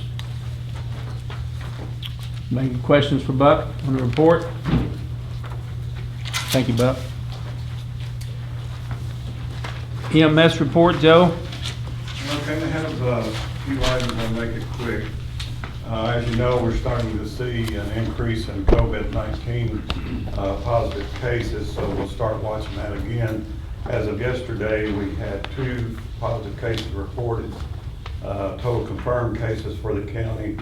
Any questions for Buck on the report? Thank you, Buck. EMS report, Joe? Okay, I have a few items, I'll make it quick. As you know, we're starting to see an increase in COVID-19 positive cases, so we'll start watching that again. As of yesterday, we had 2 positive cases reported. Total confirmed cases for the county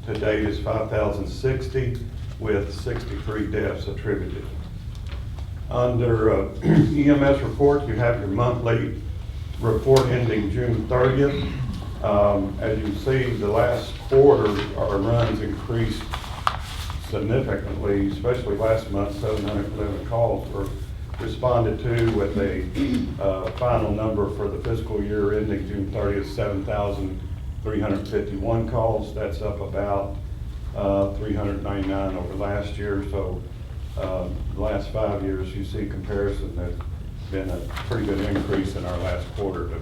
to date is 5,060 with 63 deaths attributed. Under EMS report, you have your monthly report ending June 30th. As you see, the last quarter, our runs increased significantly, especially last month, 711 calls for responded to with a final number for the fiscal year ending June 30th, 7,351 calls. That's up about 399 over last year. So the last 5 years, you see comparison, there's been a pretty good increase in our last quarter to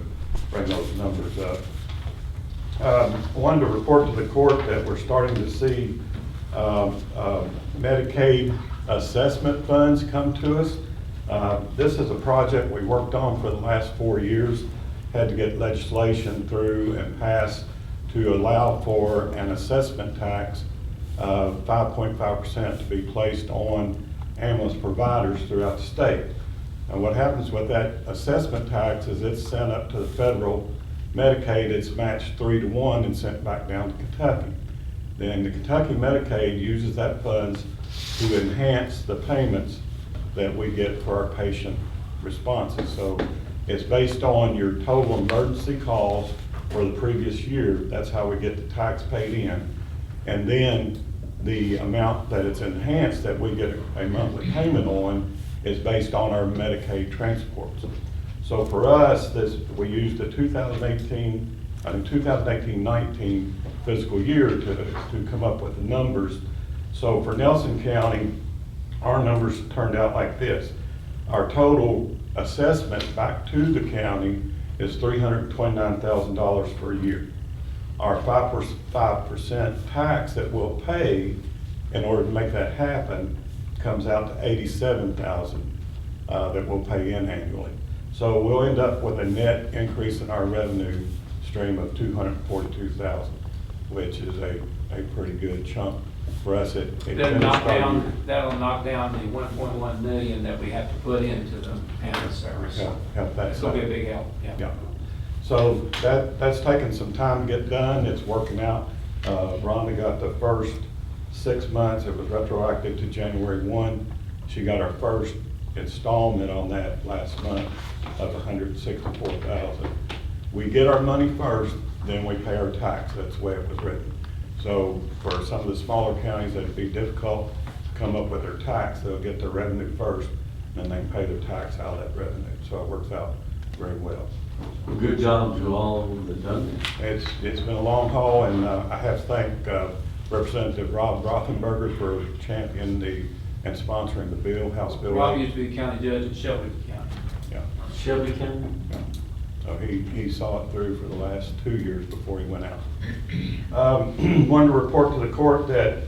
bring those numbers up. I wanted to report to the court that we're starting to see Medicaid assessment funds come to us. This is a project we worked on for the last 4 years, had to get legislation through and passed to allow for an assessment tax of 5.5% to be placed on ambulance providers throughout the state. And what happens with that assessment tax is it's sent up to the federal Medicaid, it's matched 3-to-1 and sent back down to Kentucky. Then the Kentucky Medicaid uses that funds to enhance the payments that we get for our patient responses. So it's based on your total emergency calls for the previous year. That's how we get the tax paid in. And then the amount that it's enhanced that we get a monthly payment on is based on our Medicaid transports. So for us, we used the 2018-19 fiscal year to come up with the numbers. So for Nelson County, our numbers turned out like this. Our total assessment back to the county is $329,000 per year. Our 5% tax that we'll pay in order to make that happen comes out to $87,000 that we'll pay in annually. So we'll end up with a net increase in our revenue stream of $242,000, which is a pretty good chunk for us. That'll knock down the 1.1 million that we have to put into the ambulance service. Help that It's gonna be a big help, Yeah. So that's taken some time to get done. It's working out. Rhonda got the first 6 months. It was retroactive to January 1. She got our first installment on that last month of $164,000. We get our money first, then we pay our tax. That's the way it was written. So for some of the smaller counties, it'd be difficult to come up with their tax. They'll get their revenue first, and then pay their tax out of that revenue. So it works out very well. Good job to all that done it. It's been a long haul, and I have to thank Representative Rob Rothenberger for championing and sponsoring the bill, House Bill. Rob used to be the county judge in Shelby County. Yeah. Shelby County? Yeah. So he saw it through for the last 2 years before he went out. Wanted to report to the court that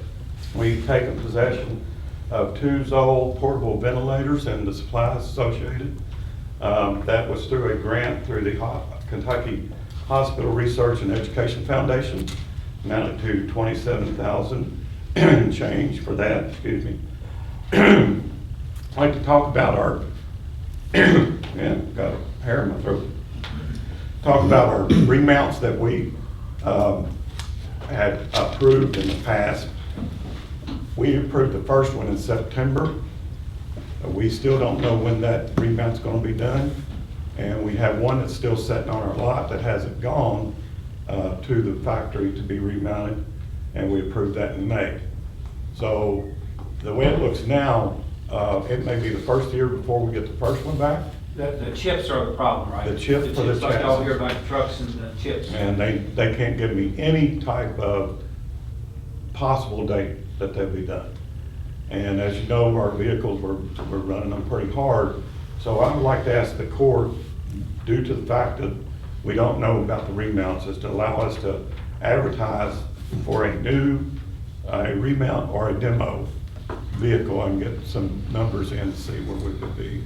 we've taken possession of 2 Zoll portable ventilators and the supplies associated. That was through a grant through the Kentucky Hospital Research and Education Foundation, amounted to $27,000 and change for that, excuse me. I'd like to talk about our, man, got a hair in my throat. Talk about our remounts that we had approved in the past. We approved the first one in September. We still don't know when that remount's going to be done. And we have one that's still sitting on our lot that hasn't gone to the factory to be remounted. And we approved that in May. So the way it looks now, it may be the first year before we get the first one back. The chips are the problem, right? The chips for the like y'all chassis. hear about the trucks and the chips. And they can't give me any type of possible date that they'll be done. And as you know, our vehicles, we're running them pretty hard. So I would like to ask the court, due to the fact that we don't know about the remounts, is to allow us to advertise for a new remount or a demo vehicle and get some numbers in to see where we could be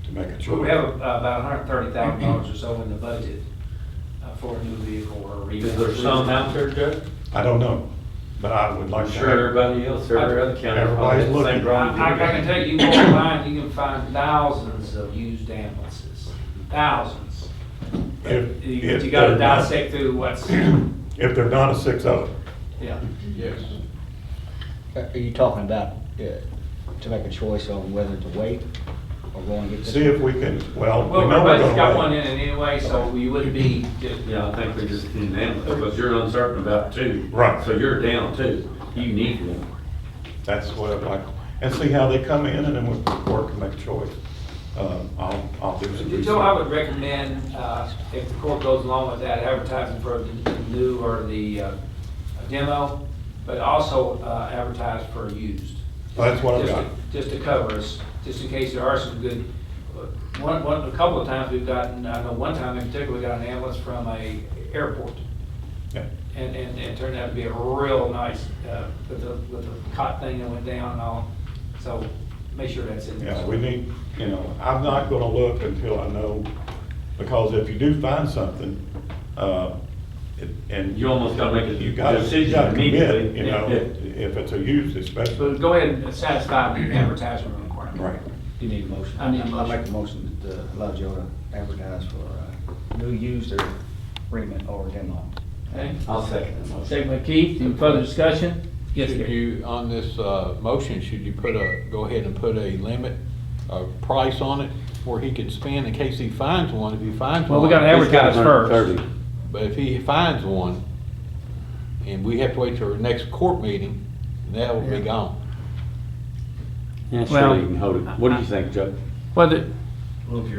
to make a choice. We have about $130,000 or so in the budget for a new vehicle or a remount. Is there some out there, Judge? I don't know, but I would like I'm to. sure everybody else, every other county. Everybody's probably has the same looking. problem. I can tell you, you can find thousands of used ambulances, thousands. If You gotta they're not- dissect through what's, If they're not a 6-0. yeah. Yes. Are you talking about to make a choice on whether to wait or go and get this? See if we can, well, we Well, know we're everybody's got gonna one wait. in it anyway, so you wouldn't be just. Yeah, I think we just need an ambulance, because you're uncertain about 2. Right. So you're down 2. You need one. That's what I'd like, and see how they come in, and then we'll work and make a choice. I'll do some Joe, I research. would recommend, if the court goes along with that, advertising for the new or the demo, but also advertise for used. That's what I've Just to- got. Just to cover us, just in case there are some good, a couple of times we've gotten, I know one time in particular, we got an ambulance from a airport. Yeah. And it turned out to be a real nice, with the cot thing that went down and all. So make sure that's in there. Yeah, we need, I'm not gonna look until I know, because if you do find something, and. You almost gotta make a You gotta decision commit, immediately. if it's a used especially. So go ahead and satisfy the advertisement requirement. Right. You need a motion. I need a motion. I'll make a motion to allow Joe to advertise for new used or agreement or demo. Okay. I'll second that motion. Second by Keith, any further discussion? Yes, Should sir. you, on this motion, should you go ahead and put a limit, a price on it where he could spend in case he finds one? If he finds one. Well, we gotta advertise first. But if he finds one, and we have to wait till our next court meeting, that will be gone. Yeah, Well, sure, you can hold it. What do you think, Joe? Well, the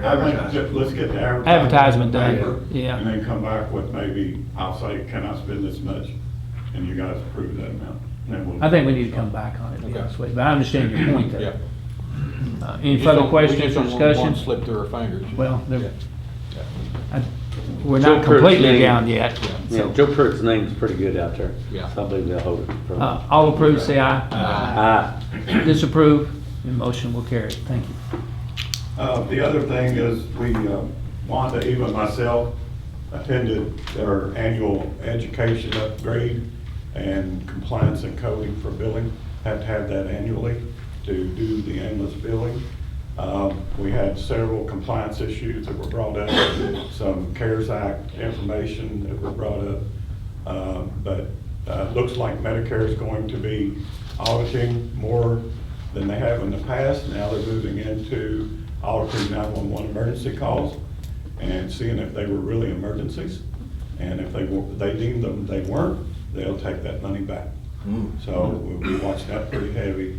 I think let's get the advertisement done, paper, yeah. And then come back with maybe, I'll say, can I spend this much? And you guys approve that amount. And then we'll- I think we need to come back on it, to be Okay. honest with you, but I understand your point Yeah. there. Any further questions or We just don't want one discussion? slip through our fingers. Well, Yeah. we're Joe not Kurt's completely name- down yet. Yeah, Joe Kurt's name's pretty good out there. Yeah. So I believe they'll hold it. from- All approved, say aye. Aye. Disapprove, the motion will carry. Thank you. The other thing is, Wanda, even myself, attended their annual education upgrade and compliance and coding for billing. Have to have that annually to do the endless billing. We had several compliance issues that were brought up, some CARES Act information that were brought up. But looks like Medicare is going to be auditing more than they have in the past. Now they're moving into auditing 911 emergency calls and seeing if they were really emergencies. And if they deemed them they weren't, they'll take that money back. So we'll be watching that pretty heavy.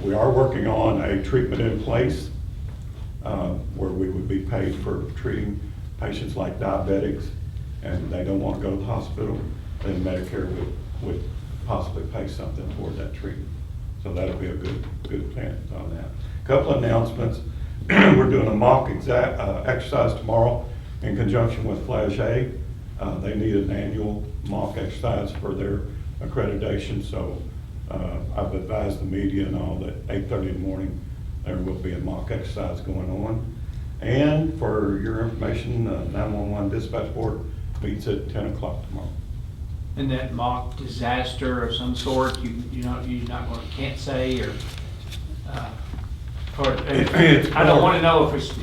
We are working on a treatment in place where we would be paid for treating patients like diabetics and they don't want to go to the hospital, then Medicare would possibly pay something toward that treatment. So that'll be a good plan on that. Couple of announcements. We're doing a mock exercise tomorrow in conjunction with Flash A. They need an annual mock exercise for their accreditation, so I've advised the media and all that 8:30 in the morning there will be a mock exercise going on. And for your information, 911 dispatch board meets at 10 o'clock tomorrow. In that mock disaster of some sort, can't say, or I don't want to know if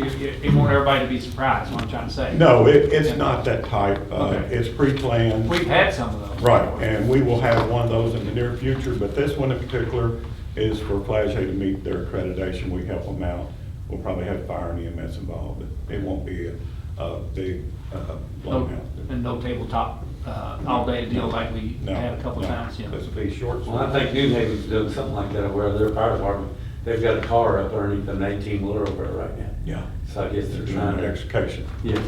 you want everybody to be surprised, is what I'm trying to say. No, it's not that type. Okay. It's pre-planned. We've had some of those. Right, and we will have one of those in the near future, but this one in particular is for Flash A to meet their accreditation. We help them out. We'll probably have fire and EMS involved, but it won't be a big blowout. And no tabletop, all-day deal like we No, had a couple no. times, yeah. This will be short. Well, I think New Haven's doing something like that where their fire department, they've got a car up underneath an 18-wheeler over there right now. Yeah. So I guess they're Doing trying an to. extrication. Yeah.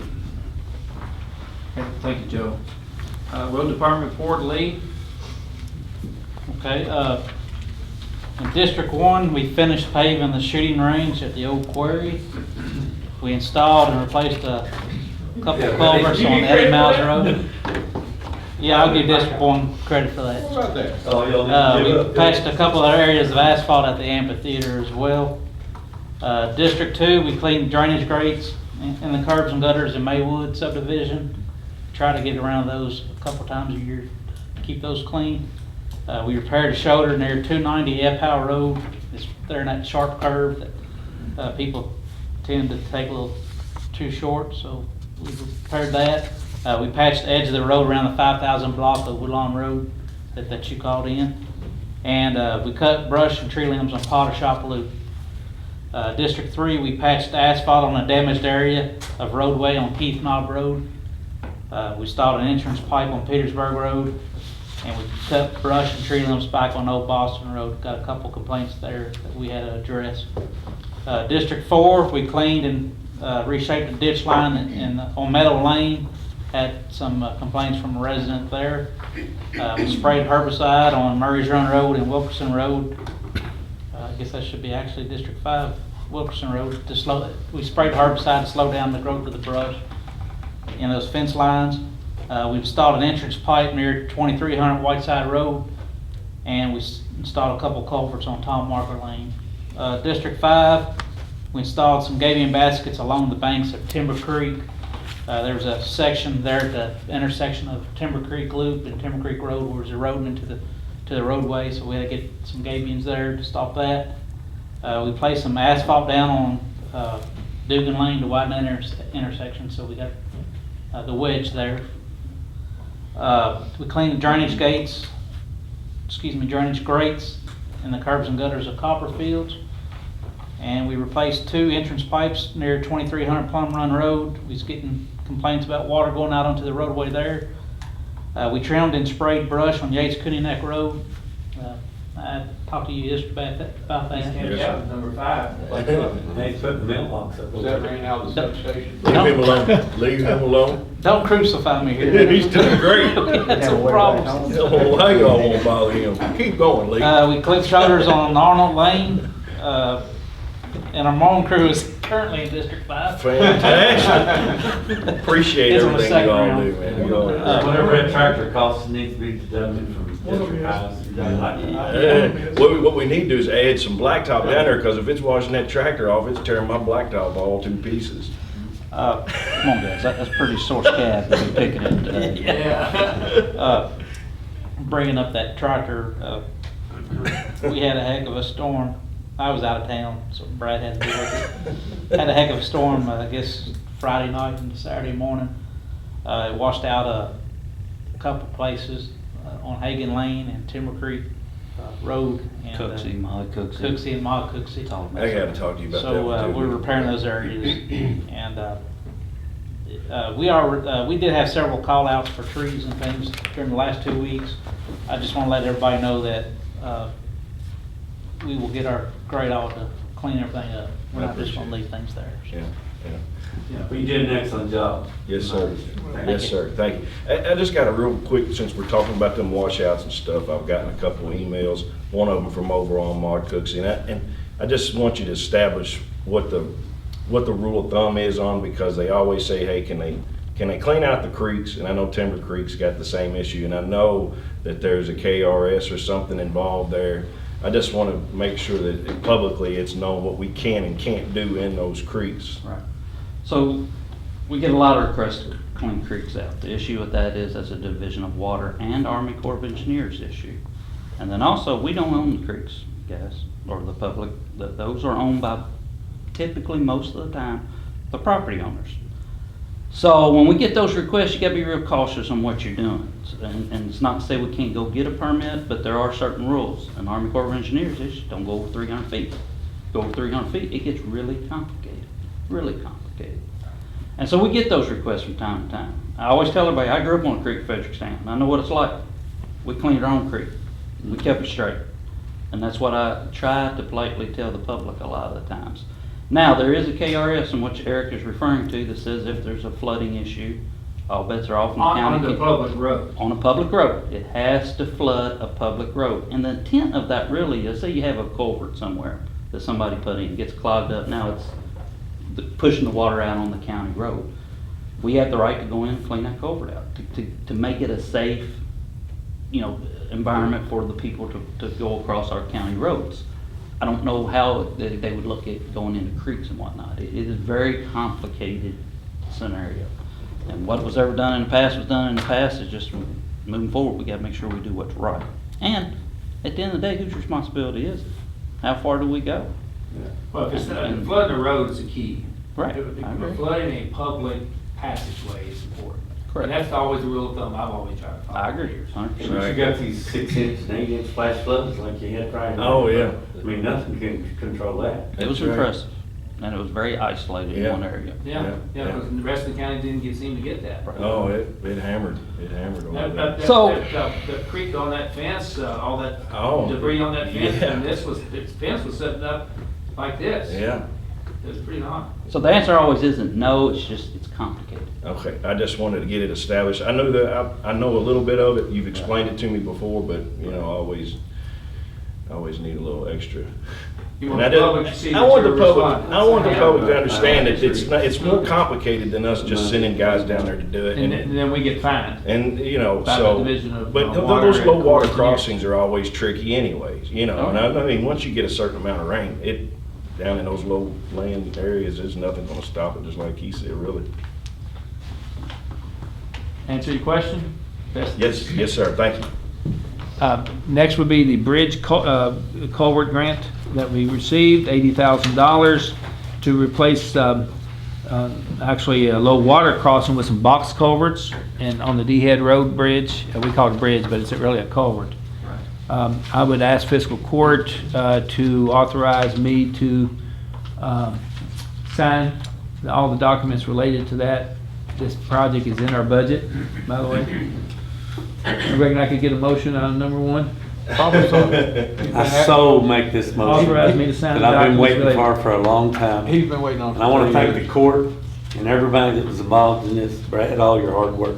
Okay, thank you, Joe. Road Department report, Lee? Okay, in District 1, we finished paving the shooting range at the old quarry. We installed and replaced a couple of culverts on Eddie Miles Road. Yeah, I'll give District 1 credit for that. What about that? Oh, y'all need to give We up. patched a couple of areas of asphalt at the amphitheater as well. District 2, we cleaned drainage grates in the curbs and gutters in Maywood subdivision. Try to get around those a couple times a year, to keep those clean. We repaired a shoulder near 290 F Howe Road. It's there in that sharp curve that people tend to take a little too short, so we repaired that. We patched the edge of the road around the 5,000 block of Woodlawn Road that you called in. And we cut brush and tree limbs on Potter Shop Loop. District 3, we patched asphalt on a damaged area of roadway on Keith Knob Road. We installed an entrance pipe on Petersburg Road, and we cut brush and tree limbs back on Old Boston Road. Got a couple complaints there that we had to address. District 4, we cleaned and reshaped the ditch line on Meadow Lane. Had some complaints from a resident there. We sprayed herbicide on Murray's Run Road and Wilkerson Road. I guess that should be actually District 5, Wilkerson Road. We sprayed herbicide to slow down the growth of the brush in those fence lines. We installed an entrance pipe near 2300 Whiteside Road, and we installed a couple culverts on Tom Marker Lane. District 5, we installed some gabion baskets along the banks of Timber Creek. There's a section there at the intersection of Timber Creek Loop and Timber Creek Road where it's eroding into the roadway, so we had to get some gabions there to stop that. We placed some asphalt down on Dugan Lane to widen that intersection, so we got the wedge there. We cleaned the drainage grates in the curbs and gutters of Copperfields. And we replaced 2 entrance pipes near 2300 Plum Run Road. We was getting complaints about water going out onto the roadway there. We trimmed and sprayed brush on Yates Cooney Neck Road. I talked to you yesterday about that. Yeah, number 5. They put the mailbox up. Was that ran out of the substation? Leave him alone. Leave him alone. Don't crucify me here. He's doing great. We had some problems. Why y'all won't bother him? Keep going, Lee. We clipped shoulders on Arnold Lane. And our mowing crew is currently in District 5. Fantastic. Appreciate It's on the everything second you all round. do, man. Whatever that tractor costs needs to be deducted from District 5. What we need to do is add some blacktop down there, because if it's washing that tractor off, it's tearing my blacktop all to pieces. Come on, guys, that's pretty sore scab that we're picking at today. Yeah. Bringing up that tractor, we had a heck of a storm. I was out of town, so Brad had to deal with it. Had a heck of a storm, I guess, Friday night and Saturday morning. It washed out a couple places on Hagan Lane and Timber Creek Road. And, Cooksey, Molly Cooksey. Cooksey and Molly Cooksey. I gotta talk to you about that So one too. we're repairing those areas, and we did have several call outs for trees and things during the last 2 weeks. I just want to let everybody know that we will get our grade out to clean everything up. We're not just going to leave things there. So. Yeah. But you did an excellent job. Yes, sir. Yes, sir. Thank you. I just got a real quick, since we're talking about them washouts and stuff, I've gotten a couple of emails, one of them from over on Mark Cooksey, and I just want you to establish what the rule of thumb is on, because they always say, hey, can they clean out the creeks? And I know Timber Creek's got the same issue, and I know that there's a KRS or something involved there. I just want to make sure that publicly it's known what we can and can't do in those creeks. Right. So we get a lot of requests to clean creeks out. The issue with that is that's a Division of Water and Army Corps of Engineers issue. And then also, we don't own the creeks, guys, or the public. Those are owned by, typically most of the time, the property owners. So when we get those requests, you gotta be real cautious on what you're doing. And it's not to say we can't go get a permit, but there are certain rules. And Army Corps of Engineers is don't go over 300 feet. Go over 300 feet, it gets really complicated, really complicated. And so we get those requests from time to time. I always tell everybody, I grew up on a creek in Frederickstown, and I know what it's like. We cleaned our own creek. We kept it straight. And that's what I try to politely tell the public a lot of the times. Now, there is a KRS in which Eric is referring to that says if there's a flooding issue, all bets are off in the county. On the public road. On a public road. It has to flood a public road. And the intent of that really is, say you have a culvert somewhere that somebody put in, gets clogged up, now it's pushing the water out on the county road. We have the right to go in and clean that culvert out, to make it a safe, environment for the people to go across our county roads. I don't know how they would look at going into creeks and whatnot. It is a very complicated scenario. And what was ever done in the past was done in the past. It's just moving forward, we gotta make sure we do what's right. And at the end of the day, whose responsibility is it? How far do we go? Well, if it's flooding the road is the key. Right. I agree. Flooding a public passageway is important. Correct. And that's always the rule of thumb I've always tried to follow. I agree. 100%. You got these 6-inch and 8-inch flash floods like you had right now. Oh, yeah. I mean, nothing can control that. It was That's right. impressive. And it was very isolated in one area. Yeah, because the rest of the county didn't seem to get that. Oh, it hammered over there. The creek on that fence, all that Oh, debris on that fence, yeah. and this fence was set up like this. Yeah, It was pretty hot. So the answer always isn't no, it's just, it's complicated. Okay, I just wanted to get it established. I know that, I know a little bit of it, you've explained it to me before, but, you know, I always need a little extra. You And want the public to see I that want you're the public, responding. I want the public to understand that it's more complicated than us just sending guys down there to do it. And then we get fined. And, you know, By the so, Division of, but Water those and low water Engineering. crossings are always tricky anyways, you know, and I mean, once you get a certain amount of rain, down in those low land areas, there's nothing gonna stop it, just like he said, really. Answer your question? Best- Yes, sir, thank you. Next would be the bridge culvert grant that we received, $80,000 to replace actually a low water crossing with some box culverts and on the D-Head Road Bridge. We call it a bridge, but it's really a culvert. I would ask Fiscal Court to authorize me to sign all the documents related to that. This project is in our budget, by the way. I reckon I could get a motion on number one. I so make this motion Authorize me to sign that I've been documents waiting related. for a long time. He's been waiting on it And I want to for 3 thank the years. court and everybody that was involved in this, Brad, all your hard work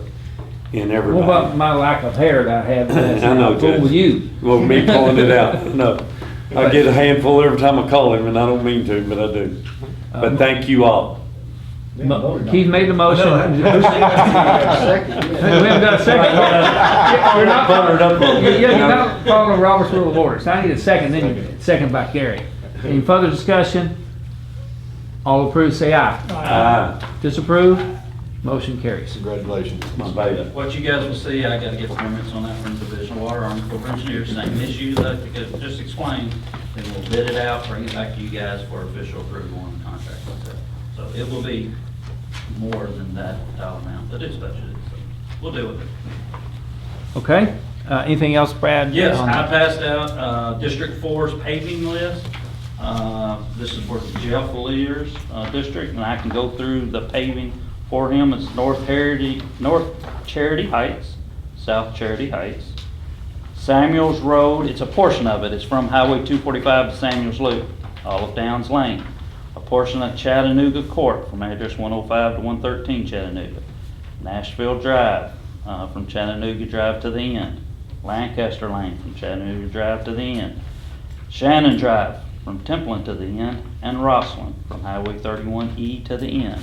and What everybody. about my lack of hair that I have? I know, Fool Judge. with you. Well, me pulling it out, no. I get a handful every time I call him, and I don't mean to, but I do. But thank you all. Keith made the motion. We haven't got a second. You're not Buttered up on Yeah, it. you're not following Robert's Rule of Order. So I need a second, then you second by Gary. Any further discussion? All approved, say aye. Aye. Disapprove? Motion carries. Congratulations. My baby. What you guys will see, I gotta get permits on that from Division of Water, Army Corps of Engineers, same issue that I just explained. Then we'll bid it out, bring it back to you guys for official approval on the contract. So it will be more than that dollar amount, but it's budgeted, so we'll deal with it. Okay? Anything else, Brad? Yes, on I that? passed out District 4's paving list. This is for Jeff Lear's district, and I can go through the paving for him. It's North Charity Heights, South Charity Heights, Samuels Road. It's a portion of it. It's from Highway 245 to Samuels Loop, Olive Downs Lane. A portion of Chattanooga Court from address 105 to 113 Chattanooga. Nashville Drive from Chattanooga Drive to the end. Lancaster Lane from Chattanooga Drive to the end. Shannon Drive from Templin to the end. And Rosslyn from Highway 31E to the end.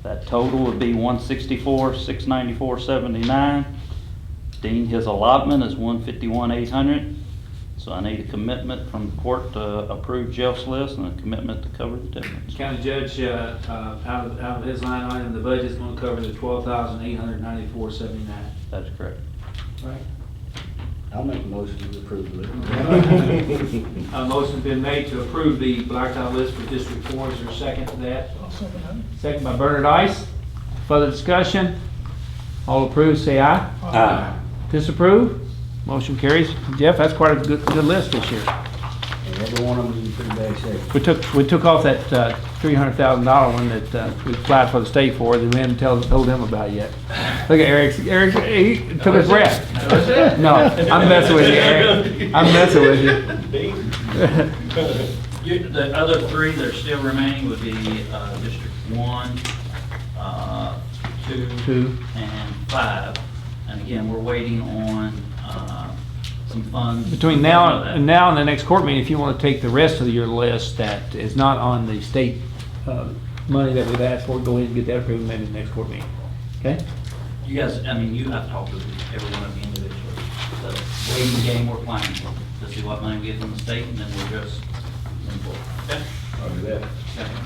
That total would be $164,694.79. Dean, his allotment is $151,800. So I need a commitment from the court to approve Jeff's list and a commitment to cover the difference. County Judge, out of his line item, the budget's gonna cover the $12,894.79. That's correct. Right. I'll make a motion to approve the list. A motion's been made to approve the blacktop list for District 4. Is there a second to that? Second by Bernard Ice. Further discussion? All approved, say aye. Aye. Disapprove? Motion carries. Jeff, that's quite a good list this year. And every one of them is in pretty bad shape. We took off that $300,000 one that we applied for the state for, that we haven't told them about yet. Look at Eric, he took his breath. No, I'm messing with you, Eric. I'm messing with you. The other three that are still remaining would be District 1, 2, and 5. And again, we're waiting on some funds. Between now and the next court meeting, if you want to take the rest of your list that is not on the state money that we've asked for, go ahead and get that approved maybe the next court meeting. Okay? You guys, I mean, you have talked to every one of you individually. The waiting game we're playing to see what money we get from the state, and then we'll just move forward. Okay? I'll do that.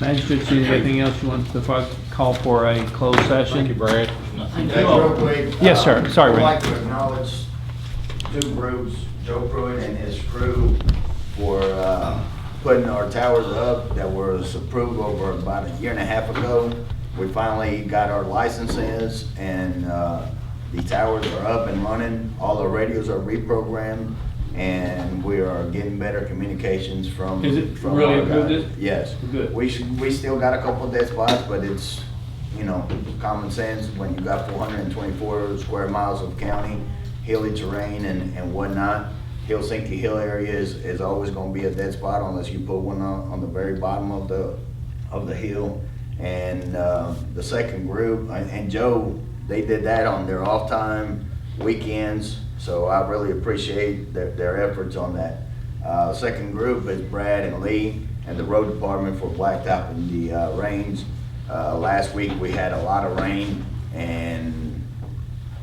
Magistrate, see anything else you want before I call for a closed session? Thank you, Brad. Thank you Hey, all. real quick. Yes, sir. Sorry, I'd Ray. like to acknowledge two groups, Joe Pruitt and his crew, for putting our towers up that was approved over about a year and a half ago. We finally got our licenses, and the towers are up and running. All the radios are reprogrammed, and we are getting better communications from. Is it from really our improved guys. it? Yes. Good. We still got a couple of dead spots, but it's, you know, common sense when you got 424 square miles of county, hilly terrain and whatnot. Helsinki Hill area is always gonna be a dead spot unless you put one on the very bottom of the of the hill. And the second group, and Joe, they did that on their off time, weekends, so I really appreciate their efforts on that. Second group is Brad and Lee and the road department for blacktopping the range. Last week we had a lot of rain and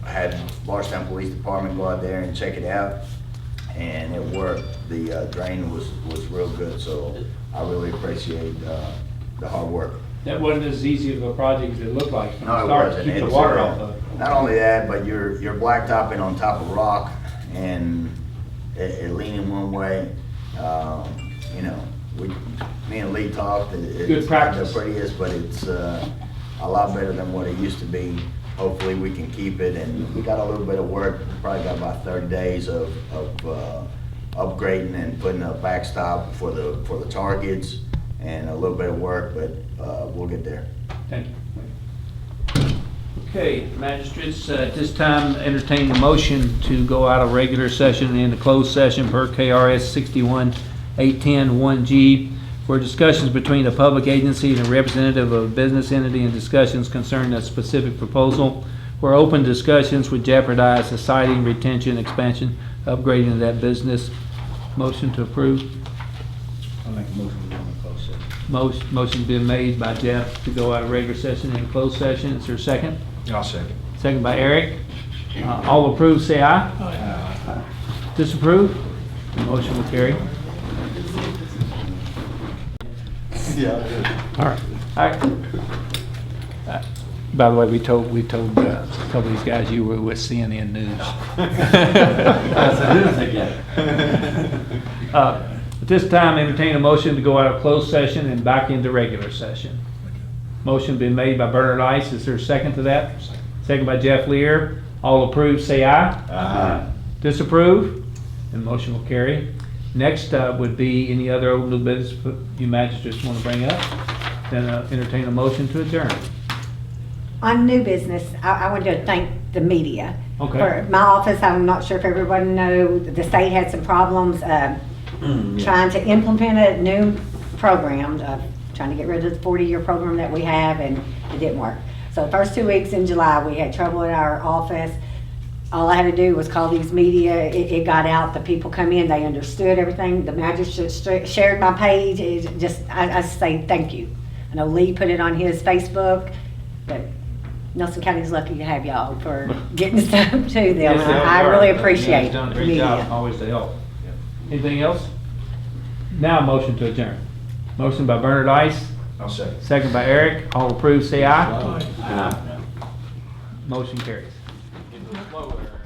had Bardstown Police Department go out there and check it out, and it worked. The drain was real good, so I really appreciate the hard work. That wasn't as easy of a project as it looked like from No, the it start, to wasn't. keep the It's, water off of it. Not only that, but you're blacktopping on top of rock and it leaning one way. You know, me and Lee talked. It's practice. not the prettiest, but it's a lot better than what it used to be. Hopefully we can keep it, and we got a little bit of work. We probably got about 30 days of upgrading and putting a backstop for the targets and a little bit of work, but we'll get there. Thank you. Okay, magistrates, at this time entertain the motion to go out of regular session and into closed session per KRS 61-810-1G for discussions between a public agency and a representative of a business entity and discussions concerning a specific proposal where open discussions would jeopardize the siting, retention, expansion, upgrading of that business. Motion to approve. I'll make a motion to go into closed session. Motion's been made by Jeff to go out of regular session and closed session. Is there a second? I'll second. Second by Eric. All approve, say aye. Aye. Disapprove? Motion will carry. Yeah. All right. By the way, we told a couple of these guys you were with CNN News. At this time, entertain a motion to go out of closed session and back into regular session. Motion been made by Bernard Ice. Is there a second to that? Second by Jeff Lear. All approve, say aye. Aye. Disapprove? And motion will carry. Next would be any other old business you magistrates want to bring up. Then entertain a motion to adjourn. On new business, I wanted to thank the media. Okay. For my office, I'm not sure if everybody knows, the state had some problems trying to implement a new program, trying to get rid of the 40-year program that we have, and it didn't work. So the first 2 weeks in July, we had trouble in our office. All I had to do was call these media. It got out. The people come in. They understood everything. The magistrate shared my page. I say thank you. I know Lee put it on his Facebook, but Nelson County's lucky to have y'all for getting stuff to them. Yes, they I are. really You appreciate guys done a the great job, media. always to help. Anything else? Now motion to adjourn. Motion by Bernard Ice, I'll second. second by Eric. All approve, say aye. Aye. Motion carries. Slow there.